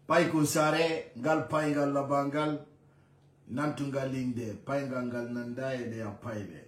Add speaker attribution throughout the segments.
Speaker 1: Paiku sare gal paingal labangal nantungal linde paingal nandaye de apaile.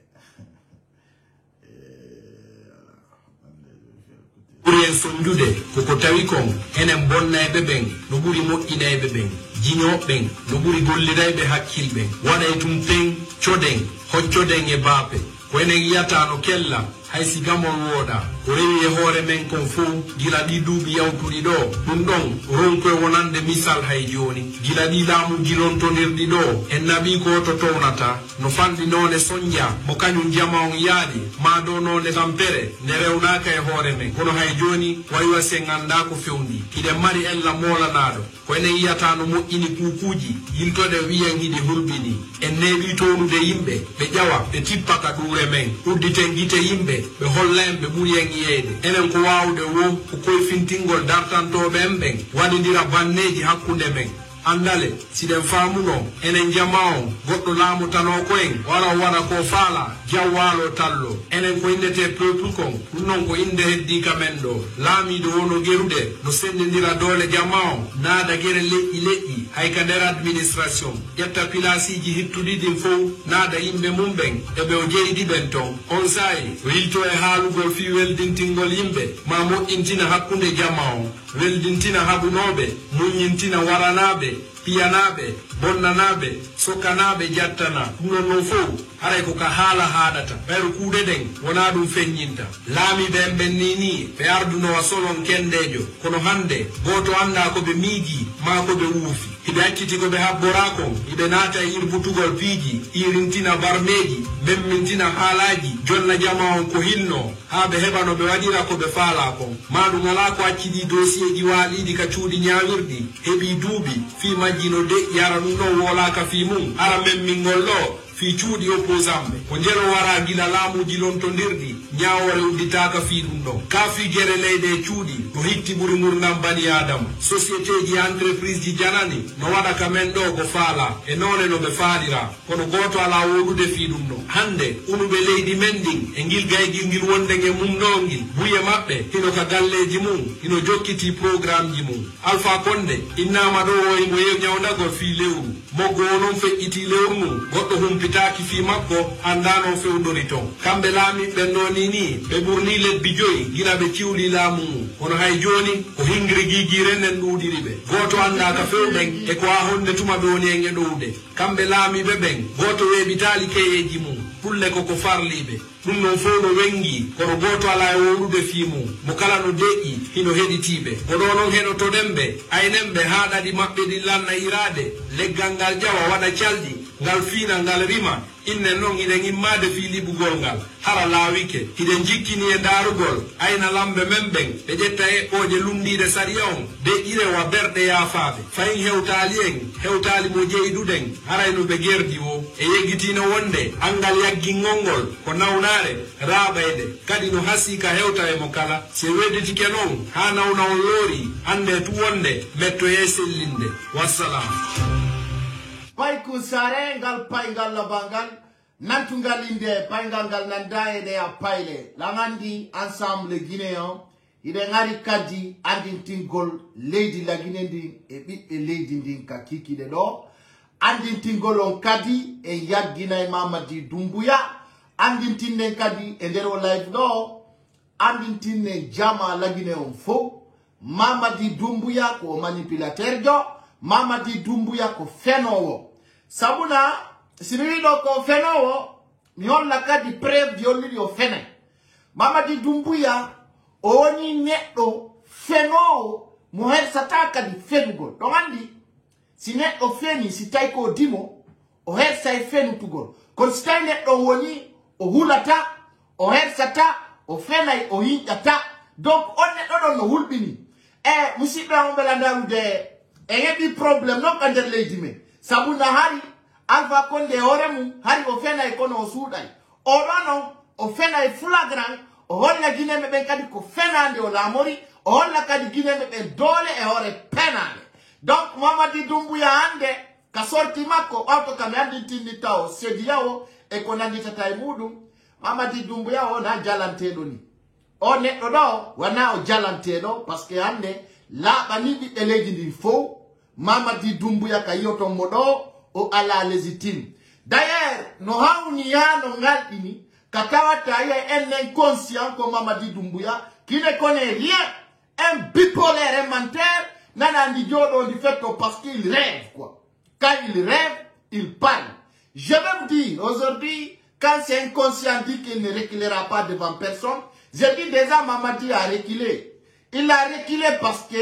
Speaker 2: Ɓuri sondude koko tawi kon enen bonnayɓe ɓen no ɓuri moƴƴinayɓe ɓen jiñoɓen no ɓuri gollirayɓe hakkilɓe waɗay tum pen coden hoccoden e baape ko enen yiyata no kella hay si gamol wooɗa ko rewi e hoore men kon fof gila ɗi duuɓi yawtuɗi ɗo ɗum ɗon ronkoye wonande misal hay joni gila ɗi laamu jilontonirɗi ɗo en naɓi ko to townata no fanɗi none soñdia mo kañum jama on yaaɗi ma ɗo none tampere nde rewnaka e hoore men kono hay joni wayiwa sen anda ko fewndi hiɗen mari ella molanaɗo ko enen yiyata no moƴƴini kukuji yiltoɗe wiyen hiɗi hulɓini en neeɓi townude yimɓe ɓe ƴawa ɓe tippaka ɗuure men udditen gite yimɓe ɓe holla en ɓe ɓuri en yeyde enen ko wawde wo ko koyfintingol dartantoɓe en ɓen waɗidira banneji hakkunde men andale siɗen faamuno enen jama on goɗɗo laamutano ko en wara waɗa ko faala jawwalo tallo enen ko indete peuple kon ɗum noon ko inde heddika men ɗo laamiɗo wono gerude no sendidira doole jama on naada guere leƴƴi hay ka nder administration ƴetta pilasiji hittuɗiɗin fof naada yimɓe mum ɓen eɓe o jeyɗi ɓen ton on saayi o yilto e haalugol fi weldintingol yimɓe ma moƴƴintina hakkunde jama on weldintina haɓunoɓe muññintina waranaɓe piyanaɓe bonnanaɓe sokkanaɓe jattana ɗum non noon fof haray ko ka haala haɗata ɓayro kuuɗe ɗen wona ɗum feññinta laamiɓe en ɓen ni ɓe ardunowa solon kendejo kono hande goto anda koɓe miigi ma koɓe wuufi hiɓe acciti koɓe habbora kon hiɓe naata e irbutugol piiji irintina barmeji memmintina haalaji jonna jama on ko hinno ha ɓe heɓa no ɓe waɗira koɓe faala kon ma ɗum ala ko acciɗi dosieji waaliɗi ka cuuɗi ñawirɗi heeɓi duuɓi fi majji no deƴƴi ara ɗum ɗon wolaka fi mum ara memmingol ɗo fi cuuɗi opposamɓe ko jero wara gila laamuji lontodirɗi ñawore udditaka fi ɗum ɗon ka fi guere leyɗe e cuuɗi no hitti ɓuri gurdam bani adama société ji entreprise ji janani no waɗa ka men ɗo ko faala e none no ɓe faalira kono goto ala woɗude fi ɗum ɗon hande unuɓe leydi men ɗin e ngil gaygil ngil wonde e mum ɗo ngil buye maɓɓe hino ka galleji mum hino jokkiti programme ji mum Alpha Condé innama ɗo o imo yew ñawdagol fi lewru moggo o noon feƴƴiti lewru mum goɗɗo humpitaki fi makko andano fewdori ton kamɓe laamiɓe ɗo ni ɓe ɓurni lebbi joyi gila ɓe ciwli laamu mum kono hay joni ko hingri gigiren en ɗuuɗiri ɓe goto anda ka fewɗen e ko ha honde tuma ɓe woni en e ɗowde kamɓe laamiɓe ɓen goto weeɓitali keyeji mum pulle koko farliɓe ɗum noon fof no wengi kono goto ala e woɗude fi mum mo kala no deƴƴi hino heɗitiɓe oɗo noon heɗotoɗen ɓe aynen ɓe ha ɗaɗi maɓɓe ɗi lanna irade leggal ngal ƴawa waɗa calɗi ngal fiina ngal rima innen noon hiɗen immade fi liɓugol ngal hara laawike hiɗen jikkini e daarugol ayna lamɓe men ɓen ɓe ƴetta eɓɓoje lumdiɗe sariya on de ƴirewa berɗe yaafaɓe fayin hewtali en hewtali mo jeyɗuɗen harayno ɓe gerdi o e yeggitino wonde angal yaggingol ngol ko nawnare raaɓayde kadi no hasi ka hewta e mo kala si wedditike noon ha nawna on loori hande tu wonde mettoye sellinde wassalam
Speaker 1: Paiku sare ngal paingal labangal nantungal inde paingal ngal nandaye de a paile langandi ensemble guinéen ide ngari kadi andintingol leydi la Guinée ndin e ɓiɓɓe leydi ndin ka kikide ɗo andintingol on kadi e yaggina e Mamadi Doumbouya andintinne kadi e nder o live ɗo andintinne jama la Guinée on fof Mamadi Doumbouya ko manipulateur jo Mamadi Doumbouya ko fenowo sabuna siniwiɗo ko fenowo mi holla kadi preuve yolliɗi o fenay Mamadi Doumbouya o woni neɗɗo fenowo mo hersata kadi fenugol ɗon andi si neɗɗo feni si tawi ko dimo o hersa e fenutugol kono si tawi neɗɗo woni o hulata o hersata o fenay o hinƴata donc on neɗɗo ɗon no hulɓini e musidɓe am belandarude e heɓi probléme noon ka nder leydi men sabuna hari Alpha Condé hoore mum hari o fenay kono o suuɗay oɗo noon o fenay flagrant o holla guinéɓe ɓen kadi ko fenande o laamori o holla kadi guinéɓe ɓen doole e hoore penade donc Mamadi Doumbouya hande ka sorti makko ɓawto kam andintinni taw seediya o e ko nanditata e muɗum Mamadi Doumbouya o na jalanteɗo ni o neɗɗo ɗo wona o jalanteɗo par ce que hande laaɓani ɓiɓɓe leydi ndin fof Mamadi Doumbouya kayoto modo o ala légitime. D'ailleurs, no haounia no ngalini, katawata y a un inconscient comme Mamadi Doumbouya qui ne connaît rien, un bipolaire menteur, nanandi diodo du fait parce qu'il rêve quoi. Quand il rêve, il parle. Je vais vous dire, aujourd'hui, quand c'est inconscient dit qu'il ne reculera pas devant personne, je dis déjà Mamadi a reculé. Il a reculé parce que,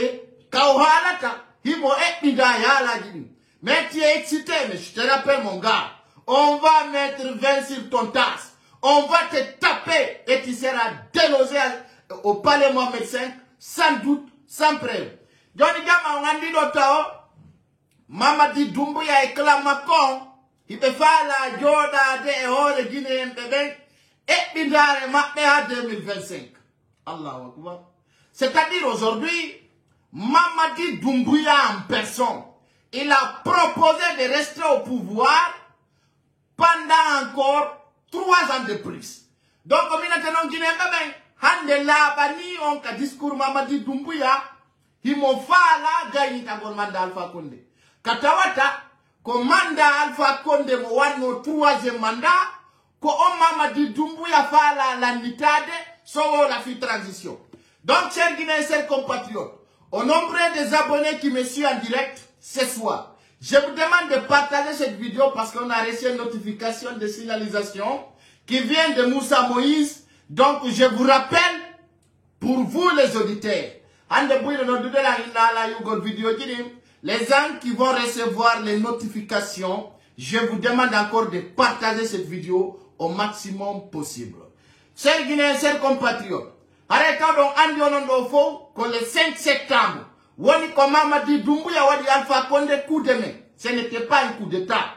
Speaker 1: Kauhalata, il m'a dit, mais tu es excité, mais je te rappelle mon gars, on va mettre 20 sur ton tasse, on va te taper et tu seras délogé au palais Mohamed V, sans doute, sans preuve. Johnny Gama, on a dit d'autres, Mamadi Doumbouya et Clamakon, il peut faire la Joda de Hore Guinéen bébé, et Bindare Mapéa 2025. Allahu Akbar. C'est-à-dire aujourd'hui, Mamadi Doumbouya en personne, il a proposé de rester au pouvoir pendant encore 3 ans de plus. Donc, comme il a dit, Guinéen bébé, Hande la bani on ka discours Mamadi Doumbouya, il m'a fait la gagne ta manda Alpha Condé. Katawata, commanda Alpha Condé mo wano 3e mandat, ko on Mamadi Doumbouya fait la nitade, so la fi transition. Donc, chers Guinéens, chers compatriotes, au nombre des abonnés qui me suivent en direct ce soir, je vous demande de partager cette vidéo parce qu'on a reçu une notification de signalisation qui vient de Moussa Moïse. Donc, je vous rappelle, pour vous les auditeurs, les gens qui vont recevoir les notifications, je vous demande encore de partager cette vidéo au maximum possible. Chers Guinéens, chers compatriotes, arrêtons donc Andi Onondofo que le 5 septembre, Wani Mamadi Doumbouya Wadi Alpha Condé coup de main. Ce n'était pas un coup d'état.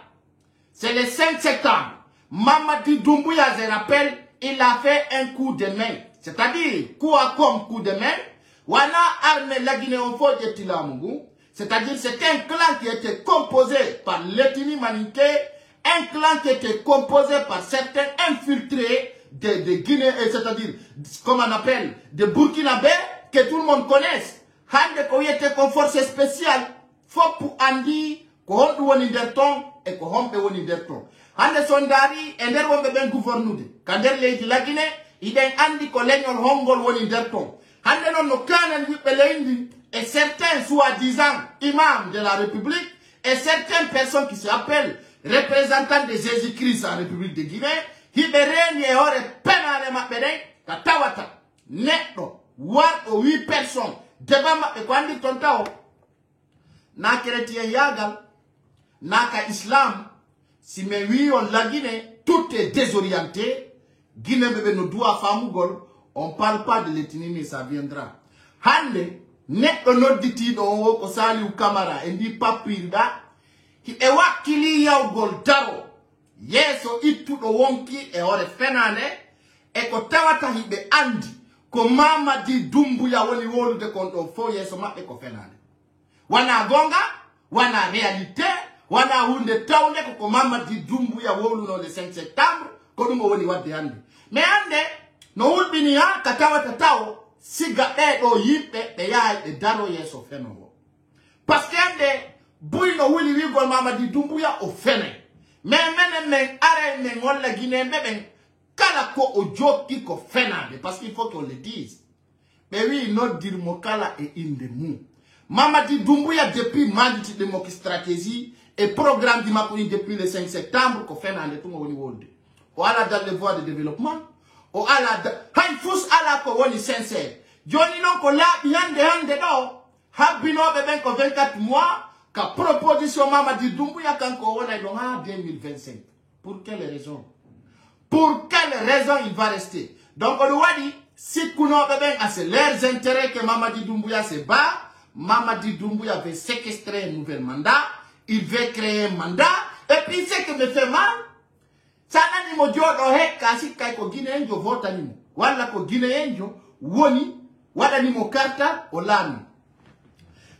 Speaker 1: C'est le 5 septembre. Mamadi Doumbouya, je rappelle, il a fait un coup de main. C'est-à-dire, quoi comme coup de main, Wana armé la Guinée au fond de Tilamungu. C'est-à-dire, c'est un clan qui était composé par l'ethnie Maninké, un clan qui était composé par certains infiltrés de Guinée, c'est-à-dire, comme on appelle, de Burkinabé, que tout le monde connaisse. Hande ko yete comme force spéciale, faut pour Andi, ko hondu woni derton, et ko hombe woni derton. Hande sondari, et nder wombe ben gouvernude. Kander leydi la Guinée, iden andi ko leñol hongol woni derton. Hande non no kanan wippe leydi, et certains soi-disant imams de la République, et certaines personnes qui s'appellent représentants de Jésus-Christ en République de Guinée, Hibéreni et ore penale mapere, katawata, netto, war o 8 personnes, devant mape kwandi tontao, na chrétien yagal, naka islam, si me oui on la Guinée, tout est désorienté, Guinée bébé nous doit famugol, on parle pas de l'ethnie mais ça viendra. Hande, netto no diti do ko sali u kamara, endi papirda, ki ewa kili ya ugol daro, yeso itu do wonki e ore fenane e ko tawata hibe andi ko Mamadi Doumbouya woni wolude konto fo yeso mabbe ko fenane wana gonga wana réalité wana hunde tawne ko Mamadi Doumbouya woluno le 5 septembre ko dum woni wadde hande mais hande no wulbini ha ka tawata taw siga e do yibbe be yaay be daro yeso fenano parce que hande buy no wuli wi gol Mamadi Doumbouya o fenane mais men arrête men on la Guinée men kala ko ojoki ko fenade parce qu'il faut qu'on le dise mais oui notre dire mokala et indemu Mamadi Doumbouya depuis Maditi démocratie stratégie et programme di makoni depuis le 5 septembre ko fenade tout woni wolde o ala dans les voies de développement o ala hay fous ala ko woni sincère joni non ko la hande do habino be ben ko 24 mois ka proposition Mamadi Doumbouya kanko wona do ha 2025. Pour quelle raison? Pour quelle raison il va rester? Donc on doit dire si kuno beben a c'est leurs intérêts que Mamadi Doumbouya se bat, Mamadi Doumbouya veut séquestrer un nouvel mandat, il veut créer un mandat et puis ce qui me fait mal ça nani mo jodo he kasi kay ko Guinéen jo vota nimo wala ko Guinéen jo woni wala nimo karta o lami.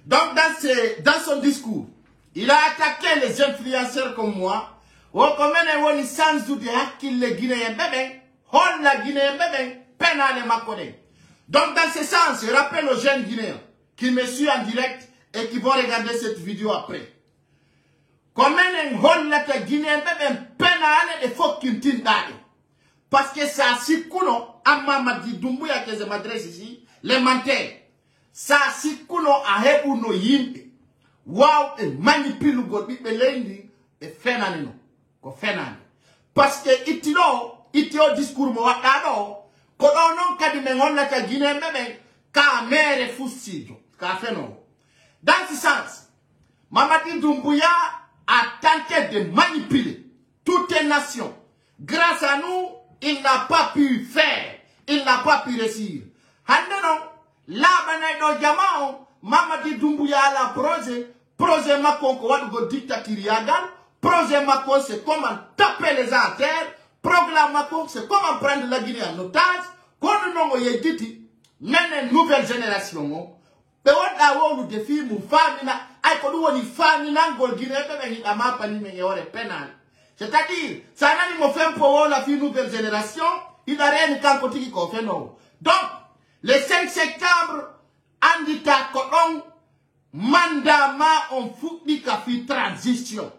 Speaker 1: Donc dans son discours, il a attaqué les influenceurs comme moi. Ou comme on sans doute qu'il les Guinéens bébé, on la Guinéen bébé, pénale makone. Donc dans ce sens, je rappelle aux jeunes Guinéens qui me suivent en direct et qui vont regarder cette vidéo après. Comment on hol la Guinée même pénal et faut qu'il t'indade. Parce que ça si kuno à Mamadi Doumbouya que je m'adresse ici, les menteurs. Ça si kuno a hebu no yimbe. Wow et manipule gobi belendi et fenanino. Ko fenani. Parce que itio discours mo wakado. Kono non kadi mengon la Guinée même ka mere fusido. Ka feno. Dans ce sens, Mamadi Doumbouya a tenté de manipuler toutes les nations. Grâce à nous, il n'a pas pu faire. Il n'a pas pu réussir. Handenon, là, ben, Jamao, Mamadi Doumbouya la projet Makon, ko dictature yagan, projet Makon, c'est comment taper les gens à terre, programme Makon, c'est comment prendre la Guinée en otage, qu'on nous ait dit, même une nouvelle génération, pe wada wo défi mu famina ay ko do woni famina ngol Guinée be ni ama pani me yore pénal. C'est-à-dire ça n'a ni mo fait pour la nouvelle génération, il a rien quand côté ko fait non. Donc le 5 septembre andita ko on mandama on futi ka fi transition.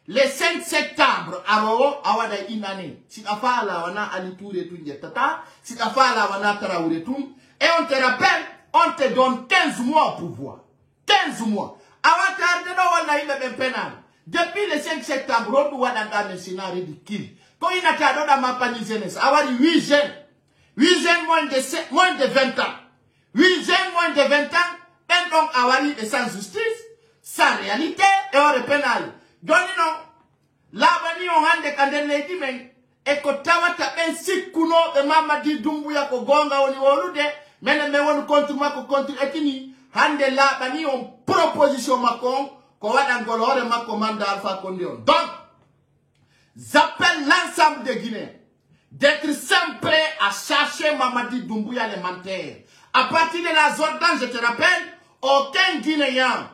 Speaker 1: Le 5 septembre aro awada inane. Si afala wana Ali Touré tunje tata, si afala wana Traoré tum et on te rappelle on te donne 15 mois au pouvoir. 15 mois. Avant depuis le 5 septembre, on doit dans le scénario ridicule. Quand il a cadeau dans ma panier jeunesse, avoir 8 jeunes. 8 jeunes moins de 20 ans. 8 jeunes moins de 20 ans. Et donc avoir et sans justice, sans réalité et hors pénal. Donc non. Là, on a des candidats qui mais et que tawata un sikuno de Mamadi Doumbouya ko gonga oni wolude. Mais on continue à continuer et hande la bani on proposition makon ko wada ngolore mako manda Alpha Condé. Donc j'appelle l'ensemble des Guinéens d'être sempre prêts à chercher Mamadi Doumbouya les menteurs. À partir de la zone dont je te rappelle, aucun Guinéen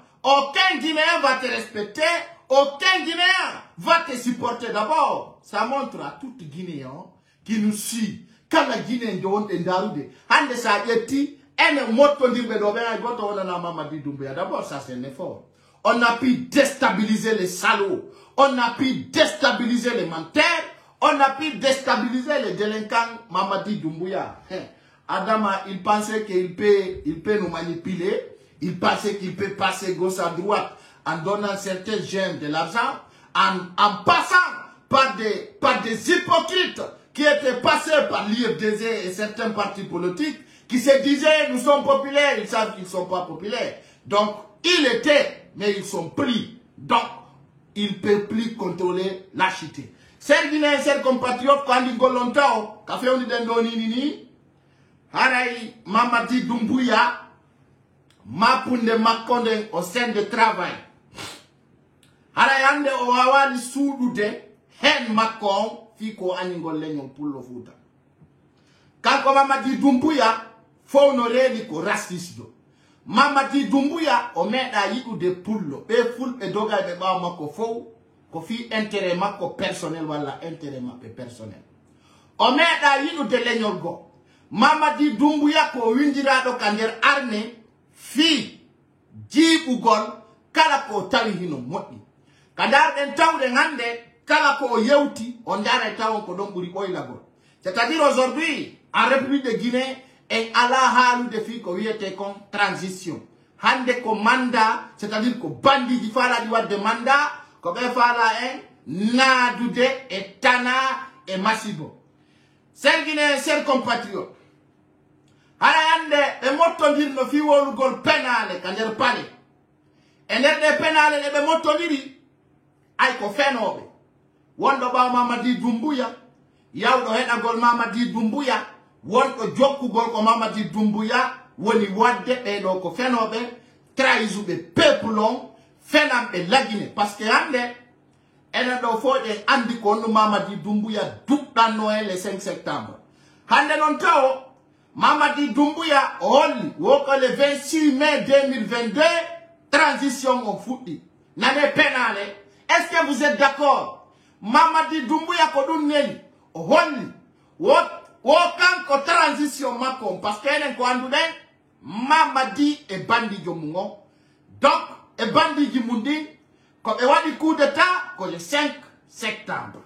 Speaker 1: va te respecter, aucun Guinéen va te supporter. D'abord, ça montre à tout Guinéen qui nous suit. Quand la Guinée est en Hande sa yeti, en moto dirbe dobe ay goto wala na Mamadi Doumbouya. D'abord, ça c'est un effort. On a pu déstabiliser les salauds. On a pu déstabiliser les menteurs. On a pu déstabiliser les délinquants Mamadi Doumbouya. Adama, il pensait qu'il peut nous manipuler. Il pensait qu'il peut passer gauche à droite en donnant certains jeunes de l'argent, en passant par des hypocrites qui étaient passés par l'IFDZ et certains partis politiques qui se disaient nous sommes populaires, ils savent qu'ils ne sont pas populaires. Donc, ils étaient, mais ils sont pris. Donc, ils ne peuvent plus contrôler la cité. Chers Guinéens, chers compatriotes, quand ils ont longtemps, quand ils ont dit Haraï Mamadi Doumbouya, Mapunde Makonde au sein de travail. Haraï Ande Oawali Soudude, Hen Makon, Fiko Aningol Lenyon pour le foot. Quand Mamadi Doumbouya, faut honorer les racistes. Mamadi Doumbouya, on met à y ou de poules, et foule et doga de ba mako faux, qu'on fit intérêt mako personnel, voilà, intérêt mako personnel. On met à y ou de Lenyon go. Mamadi Doumbouya ko windira do kander armée fi jibugol kala ko tawi hino moddi kadar den tawde ngande kala ko yewti on dara tawon ko don buri boyla go. C'est-à-dire aujourd'hui en République de Guinée et à la halu de fi ko wiete kon transition hande ko mandat, c'est-à-dire ko bandi di fala di wadde mandat ko be fala nadude et tana et masibo. Chers Guinéens, chers compatriotes, Arayande e mottondir no fi wolugol penale kander pale. E nder de penale le be mottondiri ay ko fenobe. Wondo ba Mamadi Doumbouya, yawdo hedagol Mamadi Doumbouya, wondo jokkugol ko Mamadi Doumbouya woni wadde be do ko fenobe trahisube peuple on fenambe la Guinée parce que hande ene do fode andi ko no Mamadi Doumbouya dubdano le 5 septembre. Hande non taw Mamadi Doumbouya holli woko le 26 mai 2022 transition au fouti l'année pénale. Est-ce que vous êtes d'accord? Mamadi Doumbouya ko dun neli holli wokan ko transition makom parce que enen ko andude Mamadi e bandi jomungo Donc, et bandi qui mundi, comme et wadi coup d'état, le 5 septembre.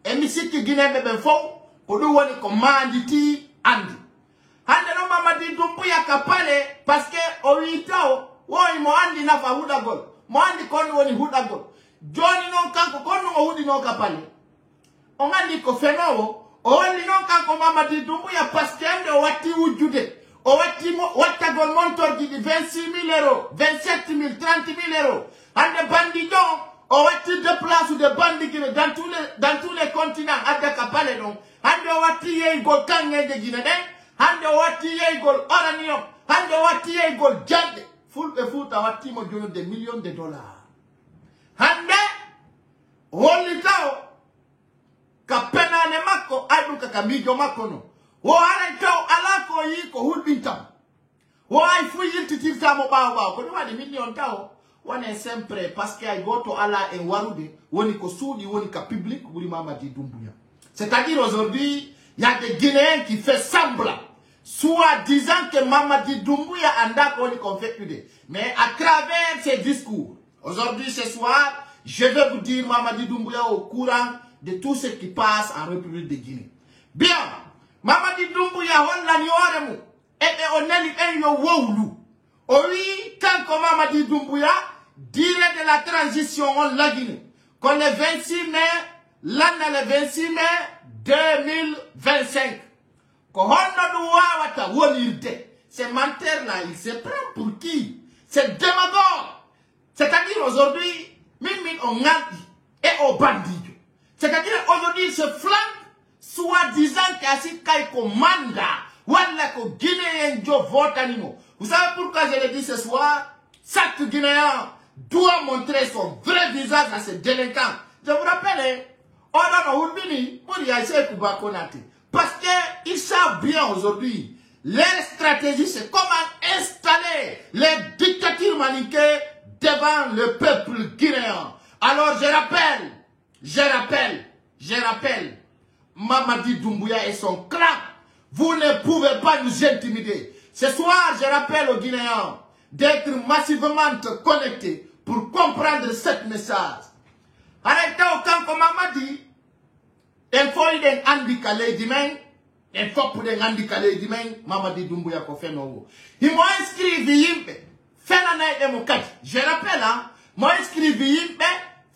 Speaker 1: Et misi qui Guinée bebe faux, ko do woni ko manditi andi. Hande no Mamadi Doumbouya kapale, parce que o witao, woi mo andi na fa huda gol. Mo andi kono woni huda gol. Joni non kanko kono o hudi no kapale. On andi ko fenowo, o wali non kanko Mamadi Doumbouya parce que ande o wati wujude. O wati watta gol montor di 26 000 euros, 27 000, 30 000 euros. Hande bandi don, o wati de place ou de bandi Guinée dans tous les continents. Ande kapale donc. Hande o wati ye gol kange de Guinée. Hande o wati ye gol oranium. Hande o wati ye gol jande. Full be foot a wati mo jono de millions de dollars. Hande woli tao ka penane mako adu ka mijo mako no. Wo hare tao alako yiko hulbintam. Wo ai fu yinti tifta mo bawo ko wadi million tao wane sempre parce que ay goto ala en warude woni ko soudi woni ka public wuri Mamadi Doumbouya. C'est-à-dire aujourd'hui il y a des Guinéens qui fait semblant soit disant que Mamadi Doumbouya anda ko ni confécudé. Mais à travers ses discours, aujourd'hui, ce soir, je vais vous dire Mamadi Doumbouya au courant de tout ce qui passe en République de Guinée. Bien, Mamadi Doumbouya, on l'a nioremu, et on est yo wolu. Oui, quand Mamadi Doumbouya dirait de la transition en la Guinée, qu'on le 26 mai, l'année le 26 mai 2025. Ces menteurs-là, ils se prennent pour qui? C'est démagogue. C'est-à-dire aujourd'hui, même on a et au bandit. C'est-à-dire aujourd'hui, ils se flanquent, soi-disant qu'il y a commande, voilà que Guinéen vote animaux. Vous savez pourquoi je le dis ce soir? Chaque Guinéen doit montrer son vrai visage à ces délinquants. Je vous rappelle, on a Oulbini, pour y aller Kuba Konate. Parce qu'ils savent bien aujourd'hui, leur stratégie c'est comment installer les dictatures malinquées devant le peuple guinéen. Alors je rappelle, Mamadi Doumbouya et son clan, vous ne pouvez pas nous intimider. Ce soir, je rappelle aux Guinéens d'être massivement connectés pour comprendre ce message. Arrêtez au camp comme Mamadi. Il faut un handicapé demain. Il faut pour un handicapé demain. Mamadi Doumbouya ko fait no. Il m'a inscrit vimpe. Fait la night de mon kat. Je rappelle hein. M'a inscrit vimpe.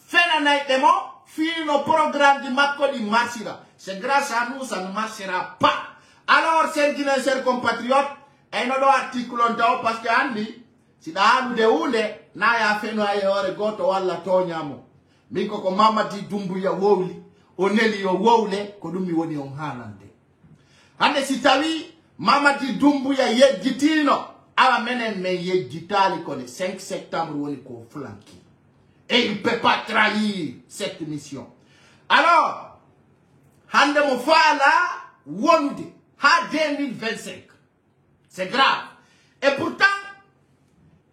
Speaker 1: Fait la night de mon. Fini nos programmes du Makodi marchera. C'est grâce à nous ça ne marchera pas. Alors chers Guinéens, chers compatriotes, un autre article on doit parce que Andy, si da de oule na ya fait no ay ore goto wala tonyamo. Miko ko Mamadi Doumbouya woli. Oneli yo wole ko dum mi woni on halande hande si tawi Mamadi Doumbouya yejjitino ala menen men yejjitali ko le 5 septembre woni ko flanki et il peut pas trahir cette mission. Alors hande mo fala wonde ha 2025 c'est grave et pourtant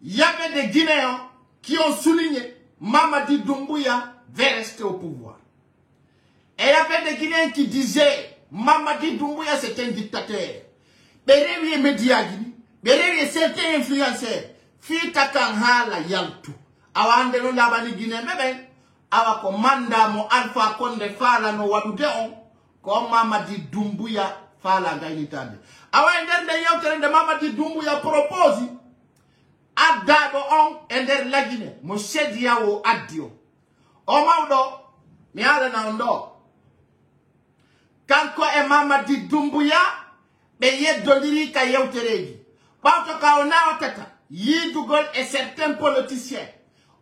Speaker 1: il y avait des Guinéens qui ont souligné Mamadi Doumbouya va rester au pouvoir. Et il y avait des Guinéens qui disaient Mamadi Doumbouya c'est un dictateur. Béréwie médias, béréwie certains influenceurs. Fita kanhala yaltu. Awande no labani Guinée mebe. Awa komanda mo Alpha Condé fala no wadude on. Ko Mamadi Doumbouya fala gailitande. Awa ndende yautere de Mamadi Doumbouya propose. Adado on ender la Guinée. Mo shedia wo adio. O maudo. Mi ala na ondo. Kanko e Mamadi Doumbouya be yeddoliri ka yewtereji bawto ka ona otata yidugol e certains politiciens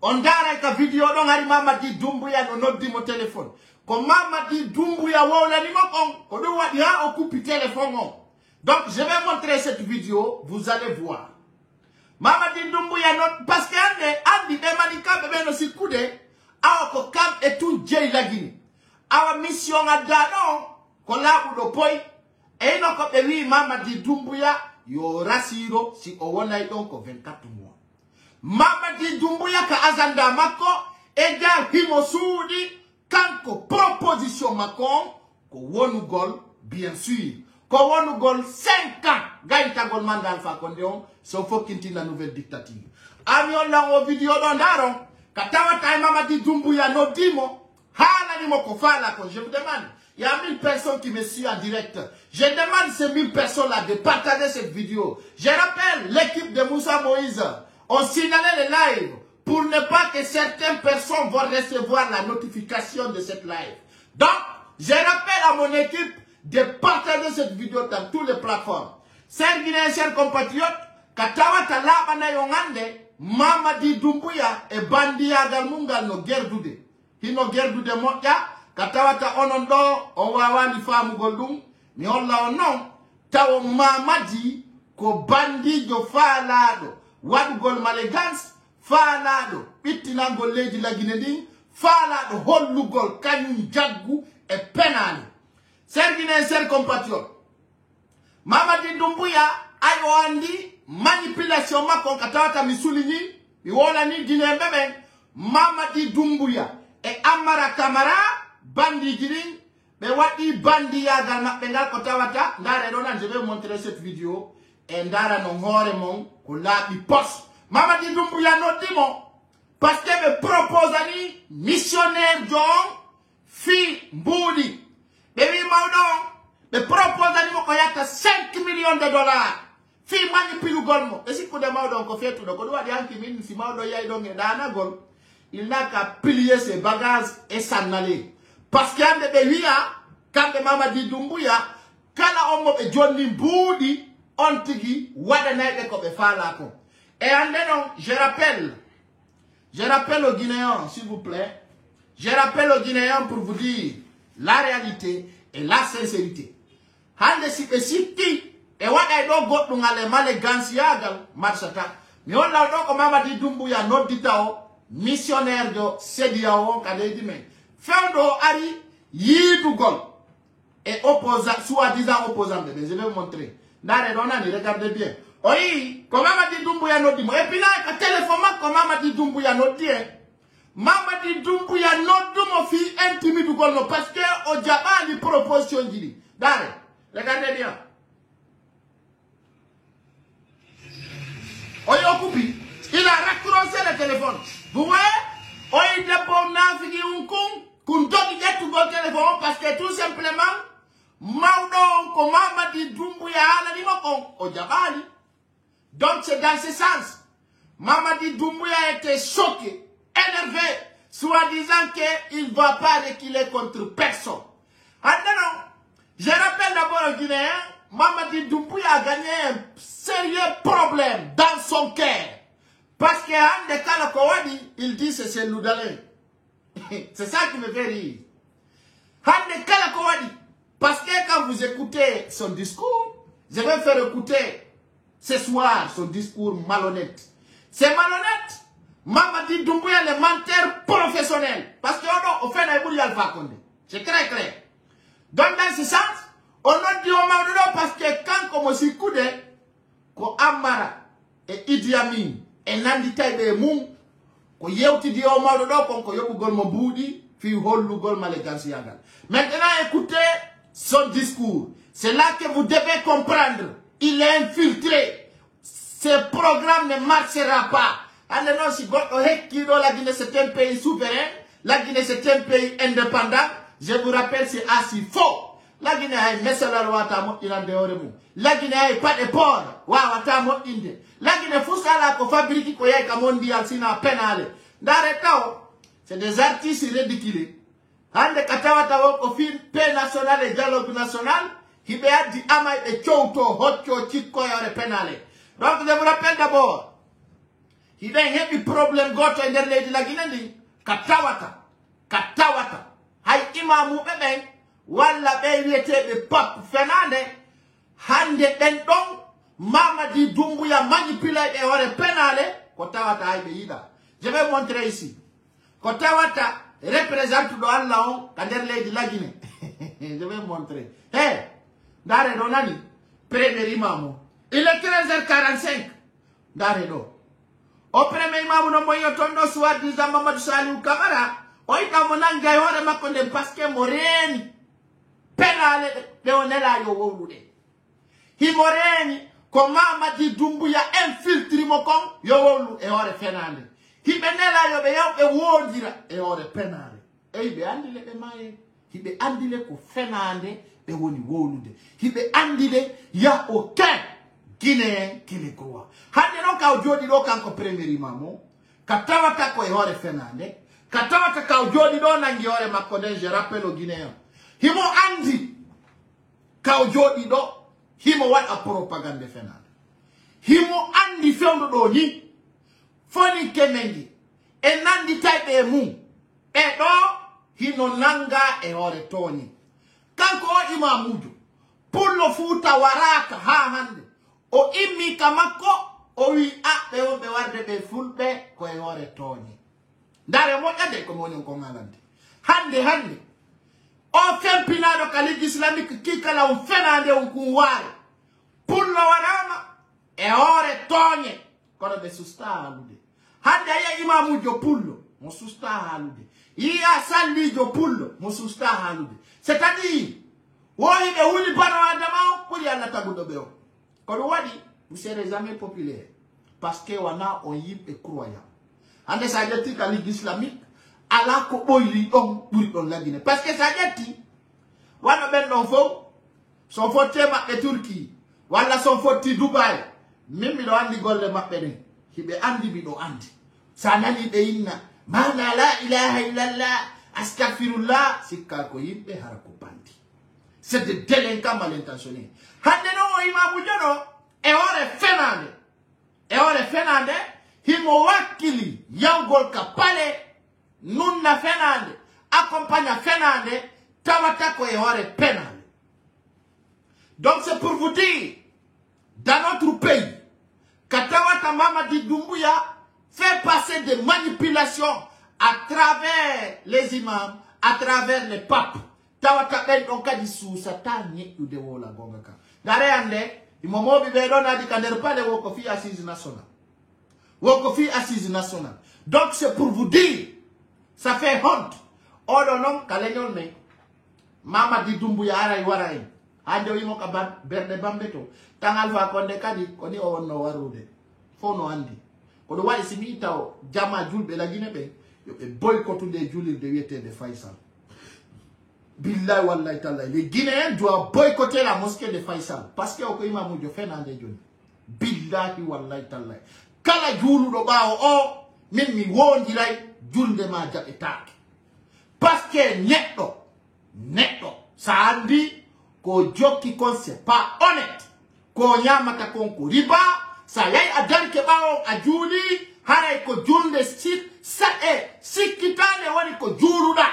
Speaker 1: on dara ka vidéo don hari Mamadi Doumbouya no noddi mo téléphone ko Mamadi Doumbouya wawla ni mokon ko do wadi ha occupe téléphone on. Donc je vais montrer cette vidéo, vous allez voir Mamadi Doumbouya non parce que andi be malika be no sikude awa ko kam et tout jey la Guinée awa mission adano ko labudo poy e no ko be wi Mamadi Doumbouya yo rasiro si o wonay don ko 24 mois Mamadi Doumbouya ka azanda makko e ga himo suudi kanko proposition makon ko wonugol bien sûr ko wonugol 5 ans gaita gol mandal fa konde on so fokinti la nouvelle dictature amion la o video don daron katawata Mamadi Doumbouya no dimo hala ni moko fala ko. Je vous demande, il y a 1000 personnes qui me suivent en direct. Je demande ces 1000 personnes là de partager cette vidéo. Je rappelle l'équipe de Moussa Moïse, on signalait les lives pour ne pas que certaines personnes vont recevoir la notification de cette live. Donc, je rappelle à mon équipe de partager cette vidéo dans toutes les plateformes. Chers Guinéens, chers compatriotes, katawata labana yongande Mamadi Doumbouya e bandi agal mungal no gerdude. Hino gerdude moja katawata onondo on wawani famu goldum mi holla on non tawo Mamadi ko bandi jo falado wadugol malegans falado bittinangol leji lagine din falado hollugol kanyum jaggu e penani. Chers Guinéens, chers compatriotes, Mamadi Doumbouya ayo andi manipulation makon katawata misulini iwona ni Guinée bebe Mamadi Doumbouya e Amara Camara bandi jirin be wadi bandi yagal mabbe ngal ko tawata ndare don je vais montrer cette vidéo et ndara no ngore mon ko labi poste Mamadi Doumbouya no dimo parce que me propose ani missionnaire John fi mbudi bebi mawdo me propose ani mo ko yata 5 millions de dollars fi manipilu golmo et si ko de mawdo ko fetu do ko do wadi anki min si mawdo yay do ngedana gol. Il n'a qu'à plier ses bagages et s'en aller. Parce qu'il y a des pays, quand Mamadi Doumbouya, quand on a Johnny Boudi, on te dit, et en dénon, je rappelle aux Guinéens, s'il vous plaît, je rappelle aux Guinéens pour vous dire la réalité et la sincérité. Hande si pesiti, et wada do gotu ngale male gansiagal, marsata, mi on la do ko Mamadi Doumbouya no ditao, missionnaire de Sediao Kadedime. Fendo Ari Yidugol et opposant, soi-disant opposant. Je vais vous montrer. Regardez bien. Oui, comment Mamadi Doumbouya no dimo. Et puis là, le téléphone, comment Mamadi Doumbouya no dit. Mamadi Doumbouya no dimo fi intime du gol parce que au Djaba li proposition dit. Regardez bien. Oui, on coupe. Il a raccroché le téléphone. Vous voyez? On est de bon naviguer un con, qu'on doit dire tout le téléphone parce que tout simplement, Maudo, comme Mamadi Doumbouya, au Djabali. Donc c'est dans ce sens. Mamadi Doumbouya était choqué, énervé, soi-disant qu'il ne va pas reculer contre personne. Maintenant, je rappelle d'abord aux Guinéens, Mamadi Doumbouya a gagné un sérieux problème dans son cœur. Parce que Hande Kalakowadi, il dit que c'est Loudalin. C'est ça qui me fait rire. Hande Kalakowadi. Parce que quand vous écoutez son discours, je vais faire écouter ce soir son discours malhonnête. C'est malhonnête. Mamadi Doumbouya, le menteur professionnel. Parce qu'on fait un boulot Alpha Condé. C'est très clair. Donc dans ce sens, on a dit au Maodo parce que quand on s'y coudé, ko Amara et Idi Amin, et Nandi Taïbe Mou, ko yewti di o Maodo ko yobu gol mo boudi, fi hollu gol malegansi yagal. Maintenant écoutez son discours. C'est là que vous devez comprendre. Il est infiltré. Ce programme ne marchera pas. Alors si la Guinée c'est un pays souverain, la Guinée c'est un pays indépendant, je vous rappelle c'est assez faux. La Guinée a un message à l'ouatamo, il a dehors. La Guinée a pas de port, ouatamo inde. La Guinée foussala ko fabrique ko yai mondial sina penale. D'arrêtao, c'est des artistes ridicules. Hande katawata ko film paix national et dialogue national, hibea di ama e chouto hotcho chiko yore penale. Donc je vous rappelle d'abord, il y a un problème goto en derrière de la Guinée, katawata. Hay imamu beben, wala beyete be pap fenane, hande den don, Mamadi Doumbouya manipule et ore penale, kotawata hay beida. Je vais montrer ici. Kotawata représente do Allah en derrière de la Guinée. Je vais montrer. Hey, dare donani, premier imamu. Il est 13h45. Dare do. Au premier imamu no moyo tondo soi-disant Mamadou Salihou Camara. Oita monanga yore makonde paske moreni. Penale de onela yo wolude. Hi moreni. ko Mamadi Doumbouya infiltri mo kon yo wolu e hore fenande hibe nela yo be yaw be wodira e hore penade e be andile be maye hibe andile ko fenande be woni wolude hibe andile ya aucun Guinéen qui le croit hande non ka jodi do kanko premier imam katawata ko e hore fenande katawata ka jodi do nangi hore makko den je rappelle au Guinéen himo andi ka jodi do himo wat a propagande fenade himo andi fewdo do ni foni kemendi e nandi taybe mu e do hino nanga e hore toni kanko o imamujo pullo futa waraka ha hande o immi kamako o wi a be wonbe warde be fulbe ko e hore toni dare mo ade ko woni ko ngalande hande o fempinado ka ligue islamique kikala on fenande on kunware pullo warama e hore toni kono be sustalude hande ya imamujo pullo mo sustalude iya sallijo pullo mo sustalude c'est-à-dire woyi be wuli bano adama pour yalla tagudo be o kono wadi vous serez jamais populaire parce que wana on yib e croyant ande sa jetti ka ligue islamique ala ko boyli on buri don la Guinée parce que sa jetti wana ben don fo son fo tema e Turquie wala son fo ti Dubai mimi do andi golle mabbe ni hibe andi bi do andi sa nani be inna ma la ilaha illallah astaghfirullah sikka ko yibbe harako bandi c'est des délinquants mal intentionnés hande no imamu jono e ore fenande himo wakili yawgol ka pale nunna fenande accompagna fenande tawata ko e ore penande. Donc c'est pour vous dire, dans notre pays, Katawata Mamadi Doumbouya fait passer des manipulations à travers les imams, à travers les papes. Tawata ben onka di sou satani u de wola gongaka. Dare ande, imomo bi be dona di kander pale woko fi assise nationale. Woko fi assise nationale. Donc c'est pour vous dire, ça fait honte. Odonom kalenyon me. Mamadi Doumbouya ara iwarain. Ande wimo kaban berde bambeto. Tangal fa konde kadi koni o no warude. Fono andi. Kodo wali simita o jama julbe la Guinée be. Yo be boycottude julil de wiete de Faisal. Billahi wallahi ta'ala. Les Guinéens doivent boycotter la mosquée de Faisal. Parce que au imam Moudio Fernandez Johnny. Billahi wallahi ta'ala. Kala julu do ba o min mi wondi lay julde ma jabe tak. Parce que netto sandi ko jokki kon c'est pas honnête. Ko nyamata kon ko riba sa yai adan ke bawo a juli haray ko julde sa sikitane woni ko juluda.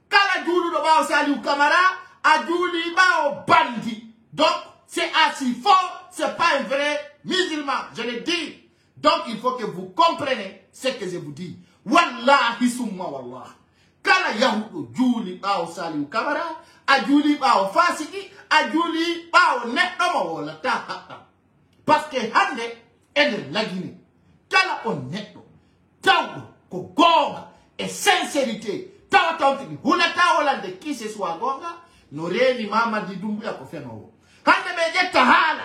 Speaker 1: Kala julu do bao Saliou Camara a juli bao bandi. Donc c'est assez fort, c'est pas un vrai musulman, je le dis. Donc il faut que vous compreniez ce que je vous dis. Wallahi summa wallah. Kala yahudo juli bao Saliou Camara a juli bao fasiki a juli bao netto mo wala ta. Parce que hande ene la Guinée. Kala on netto. Taw ko gonga et sincérité. Tawatawtini hunata Hollande qui se soit gonga no reni Mamadi Doumbouya ko feno hande be jetta hala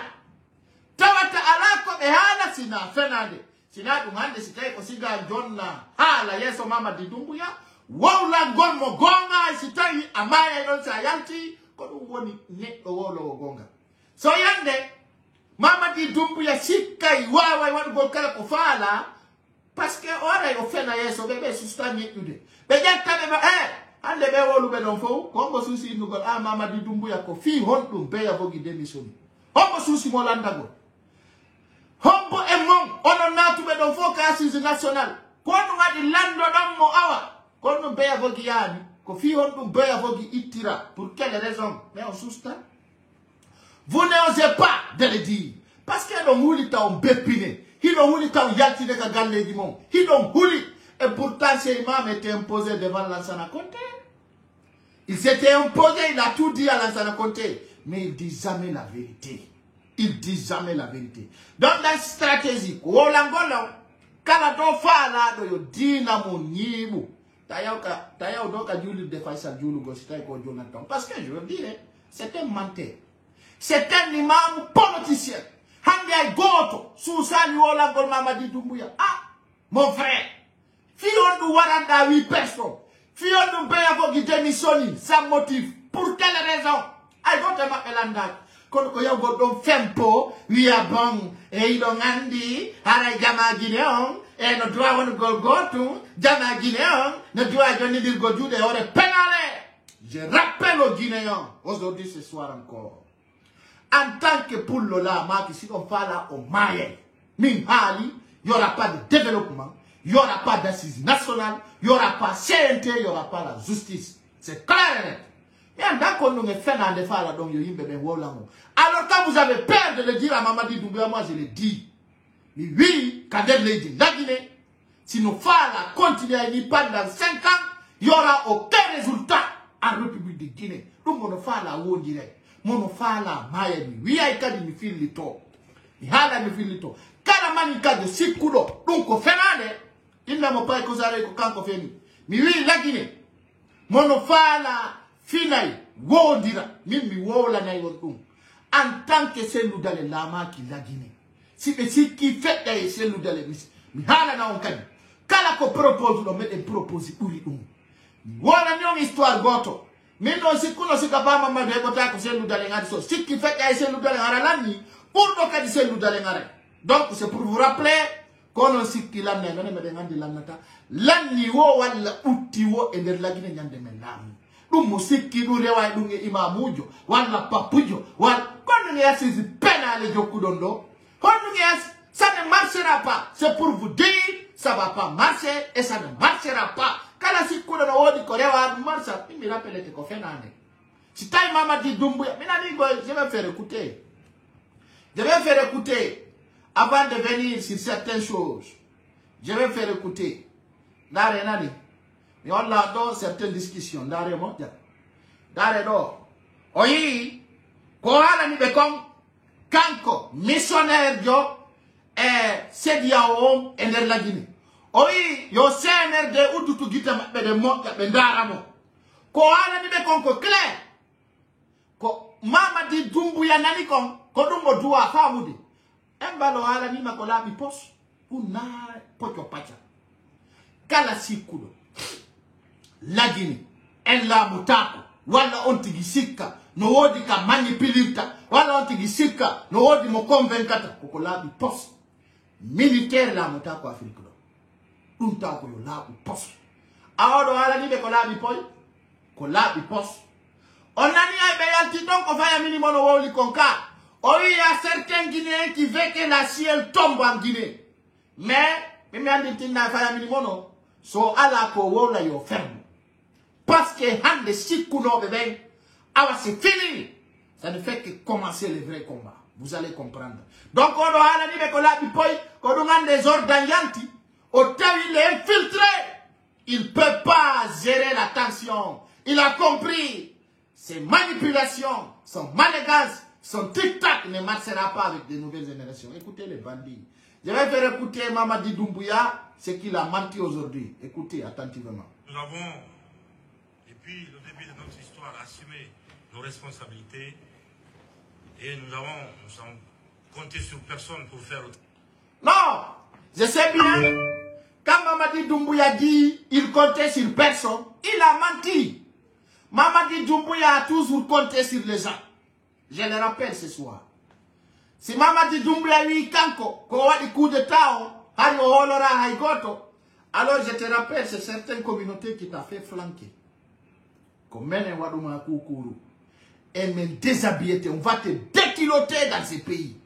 Speaker 1: tawata alako be hala sina fenande sina dum hande sitay ko siga jonna hala yeso Mamadi Doumbouya wawla gon mo gonga sitay amaya non sa yanti ko dum woni neddo wolo gonga so yande Mamadi Doumbouya sikkay wawa wan gol kala ko fala parce que ora yo fena yeso bebe sustani tude be jetta be ande be wolu be don fo kongo susi nugol Mamadi Doumbouya ko fi hondum be ya bogi démission hongo susi mo landago hongo e mon ono natu be don fo ka assise national ko no ngadi lando dam mo awa ko no be ya bogi yani ko fi hondum be ya bogi ittira pour quelle raison mais on susta vous n'osez pas de le dire parce que no muli ta on bepine. He don't huli ta yalti de ka galle di mon. He don't huli. Et pourtant, ces imams étaient imposés devant Lansana Conté. Il s'était imposé, il a tout dit à Lansana Conté. Mais il dit jamais la vérité. Il dit jamais la vérité. Donc, la stratégie, Wolangolo, Kalato Fala, do yo dina mon nibu. Taya odoka Juli de Faisal Julu Gosita ko Jonathan. Parce que je veux dire, c'est un menteur. C'est un imam politicien. Handi ay goto susani wala gol Mamadi Doumbouya. Ah, mon frère. Fion du waranda 8 personnes. Fion du beya ko gi démissionner sans motif. Pour quelle raison? Ay goto makelanda. Kono ko yaw goddo fempo wiya bon e ido ngandi ara jama Guinéon e no droit won gol goto jama Guinéon no droit joni dir go jude ore pénalé. Je rappelle aux Guinéens aujourd'hui ce soir encore. En tant que pour Lola Maki, si on va là au Mayen, Ming Ali, il n'y aura pas de développement, il n'y aura pas d'assises nationales, il n'y aura pas CNT, il n'y aura pas la justice. C'est clair. Et en tant qu'on nous fait dans des fois là, donc il y a alors quand vous avez peur de le dire à Mamadi Doumbouya, moi je le dis. Mais oui, Kader l'a dit, la Guinée, si nous faisons continuer à y pendant 5 ans, il n'y aura aucun résultat en République de Guinée. Donc on fait la où on dirait. Mon fala Miami, oui, I can me feel it all. Il a me feel it all. Karamani de Sikudo, donc au Fernande, il n'a pas causé avec Kanko Feni. Mais oui, la Guinée, mon fala finai, wondira, mimi wola na yon. En tant que c'est nous dans les lama qui la Guinée. Si c'est qui fait d'ailleurs c'est nous dans les mis. Mais hala na on kani. Kala ko propose, on met des propositions pour lui. Voilà une histoire goto. Mais non, si vous n'avez pas maman de côté que c'est nous dans les ngari, si qui fait que c'est nous dans les ngari, pour nous que c'est nous dans les ngari. Donc c'est pour vous rappeler qu'on a si qui l'a né, on est dans les ngari l'année wo wala uti wo et de la Guinée nyande menam. Nous musiki nous rewa nous imamujo, wala papujo, wala quand nous y a ces pénales de kudondo, quand nous y a ça ne marchera pas. C'est pour vous dire ça va pas marcher et ça ne marchera pas. Kala si kudo na wodi korewa marsa, il me rappelle que fait nane. Si taille Mamadi Doumbouya, je vais faire écouter. Je vais faire écouter avant de venir sur certaines choses. Je vais faire écouter. Dare nani. Mais on a dans certaines discussions. Dare monta. Dare do. Oyi. Kohala ni bekom. Kanko. Missionnaire jo. Sedia om. Ender la Guinée. Oui, yo CNRD ou tout gita mabbe de mo ya bendaramo. Ko ala ni be konko clair. Ko Mamadi Doumbouya nani kon ko dungo duwa famudi. Embalo ala ni makola bi pos una pocho pacha. Kala sikudo. La Guinée en la mutako wala ontigisika no wodi ka manipulita wala ontigisika no wodi mo convaincata ko la bi pos militaire la mutako Afrique. Unta ko yo la u pos. Aodo ala ni be ko la bi poi. Ko la bi pos. Onani ay be yalti donc ko faya minimum no woli konka. Oui, il y a certains Guinéens qui veulent que la ciel tombe en Guinée. Mais même andi tinna faya minimum no. So ala ko wola yo ferme. Parce que hande sikuno bebe awa c'est fini. Ça ne fait que commencer le vrai combat. Vous allez comprendre. Donc on doit ala ni be ko la bi poi ko dungan des ordres yanti. Autant il est infiltré, il ne peut pas gérer la tension. Il a compris. Ses manipulations, son manégance, son tic-tac ne marchera pas avec de nouvelles générations. Écoutez les bandits. Je vais faire écouter Mamadi Doumbouya, ce qu'il a menti aujourd'hui. Écoutez attentivement.
Speaker 3: Nous avons, depuis le début de notre histoire, assumé nos responsabilités et nous avons compté sur personne pour faire autre.
Speaker 1: Non, je sais bien. Quand Mamadi Doumbouya dit il comptait sur personne, il a menti. Mamadi Doumbouya a toujours compté sur les gens. Je le rappelle ce soir. Si Mamadi Doumbouya lui kanko, ko wadi coup d'état, alors je te rappelle, c'est certaines communautés qui t'a fait flanquer. Comme Mene Wadouma Koukuru. Et même déshabillé, on va te déquiloter dans ces pays.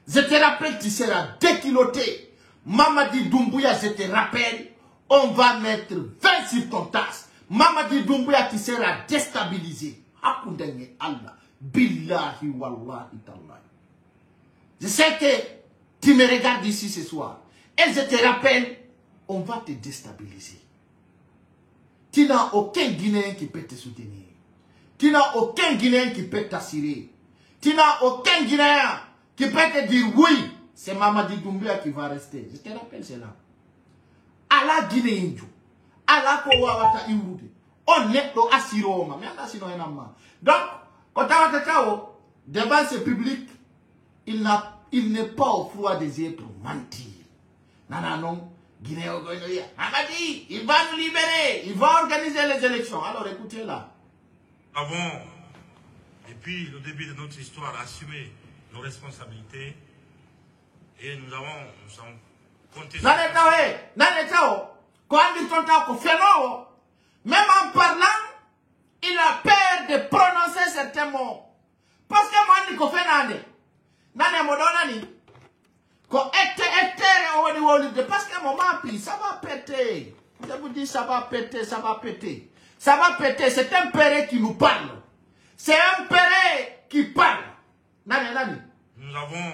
Speaker 1: Je te rappelle, tu seras déquiloté. Mamadi Doumbouya, je te rappelle, on va mettre 20 sur ton tasse. Mamadi Doumbouya, tu seras déstabilisé. Hakundenge Allah. Billahi wallahi tallahi. Je sais que tu me regardes ici ce soir. Et je te rappelle, on va te déstabiliser. Tu n'as aucun Guinéen qui peut te soutenir. Tu n'as aucun Guinéen qui peut t'assurer. Tu n'as aucun Guinéen qui peut te dire oui. C'est Mamadi Doumbouya qui va rester. Je te rappelle cela. À la Guinée, à la Kowawata Iwude. On est au Assiroma. Mais on a sinon un amant. Donc, quand on a devant ce public, il n'a il n'est pas au froid des yeux pour mentir. Non, non. Guinée Mamadi, il va nous libérer, il va organiser les élections. Alors écoutez là.
Speaker 3: Nous avons, depuis le début de notre histoire, assumé nos responsabilités et nous avons compté sur...
Speaker 1: Même en parlant, il a peur de prononcer certains mots. Parce que moi, je ne sais pas. Parce que mon mapi, ça va péter. Je vous dis, ça va péter, ça va péter. Ça va péter. C'est un père qui nous parle. C'est un père qui parle.
Speaker 3: Nous avons,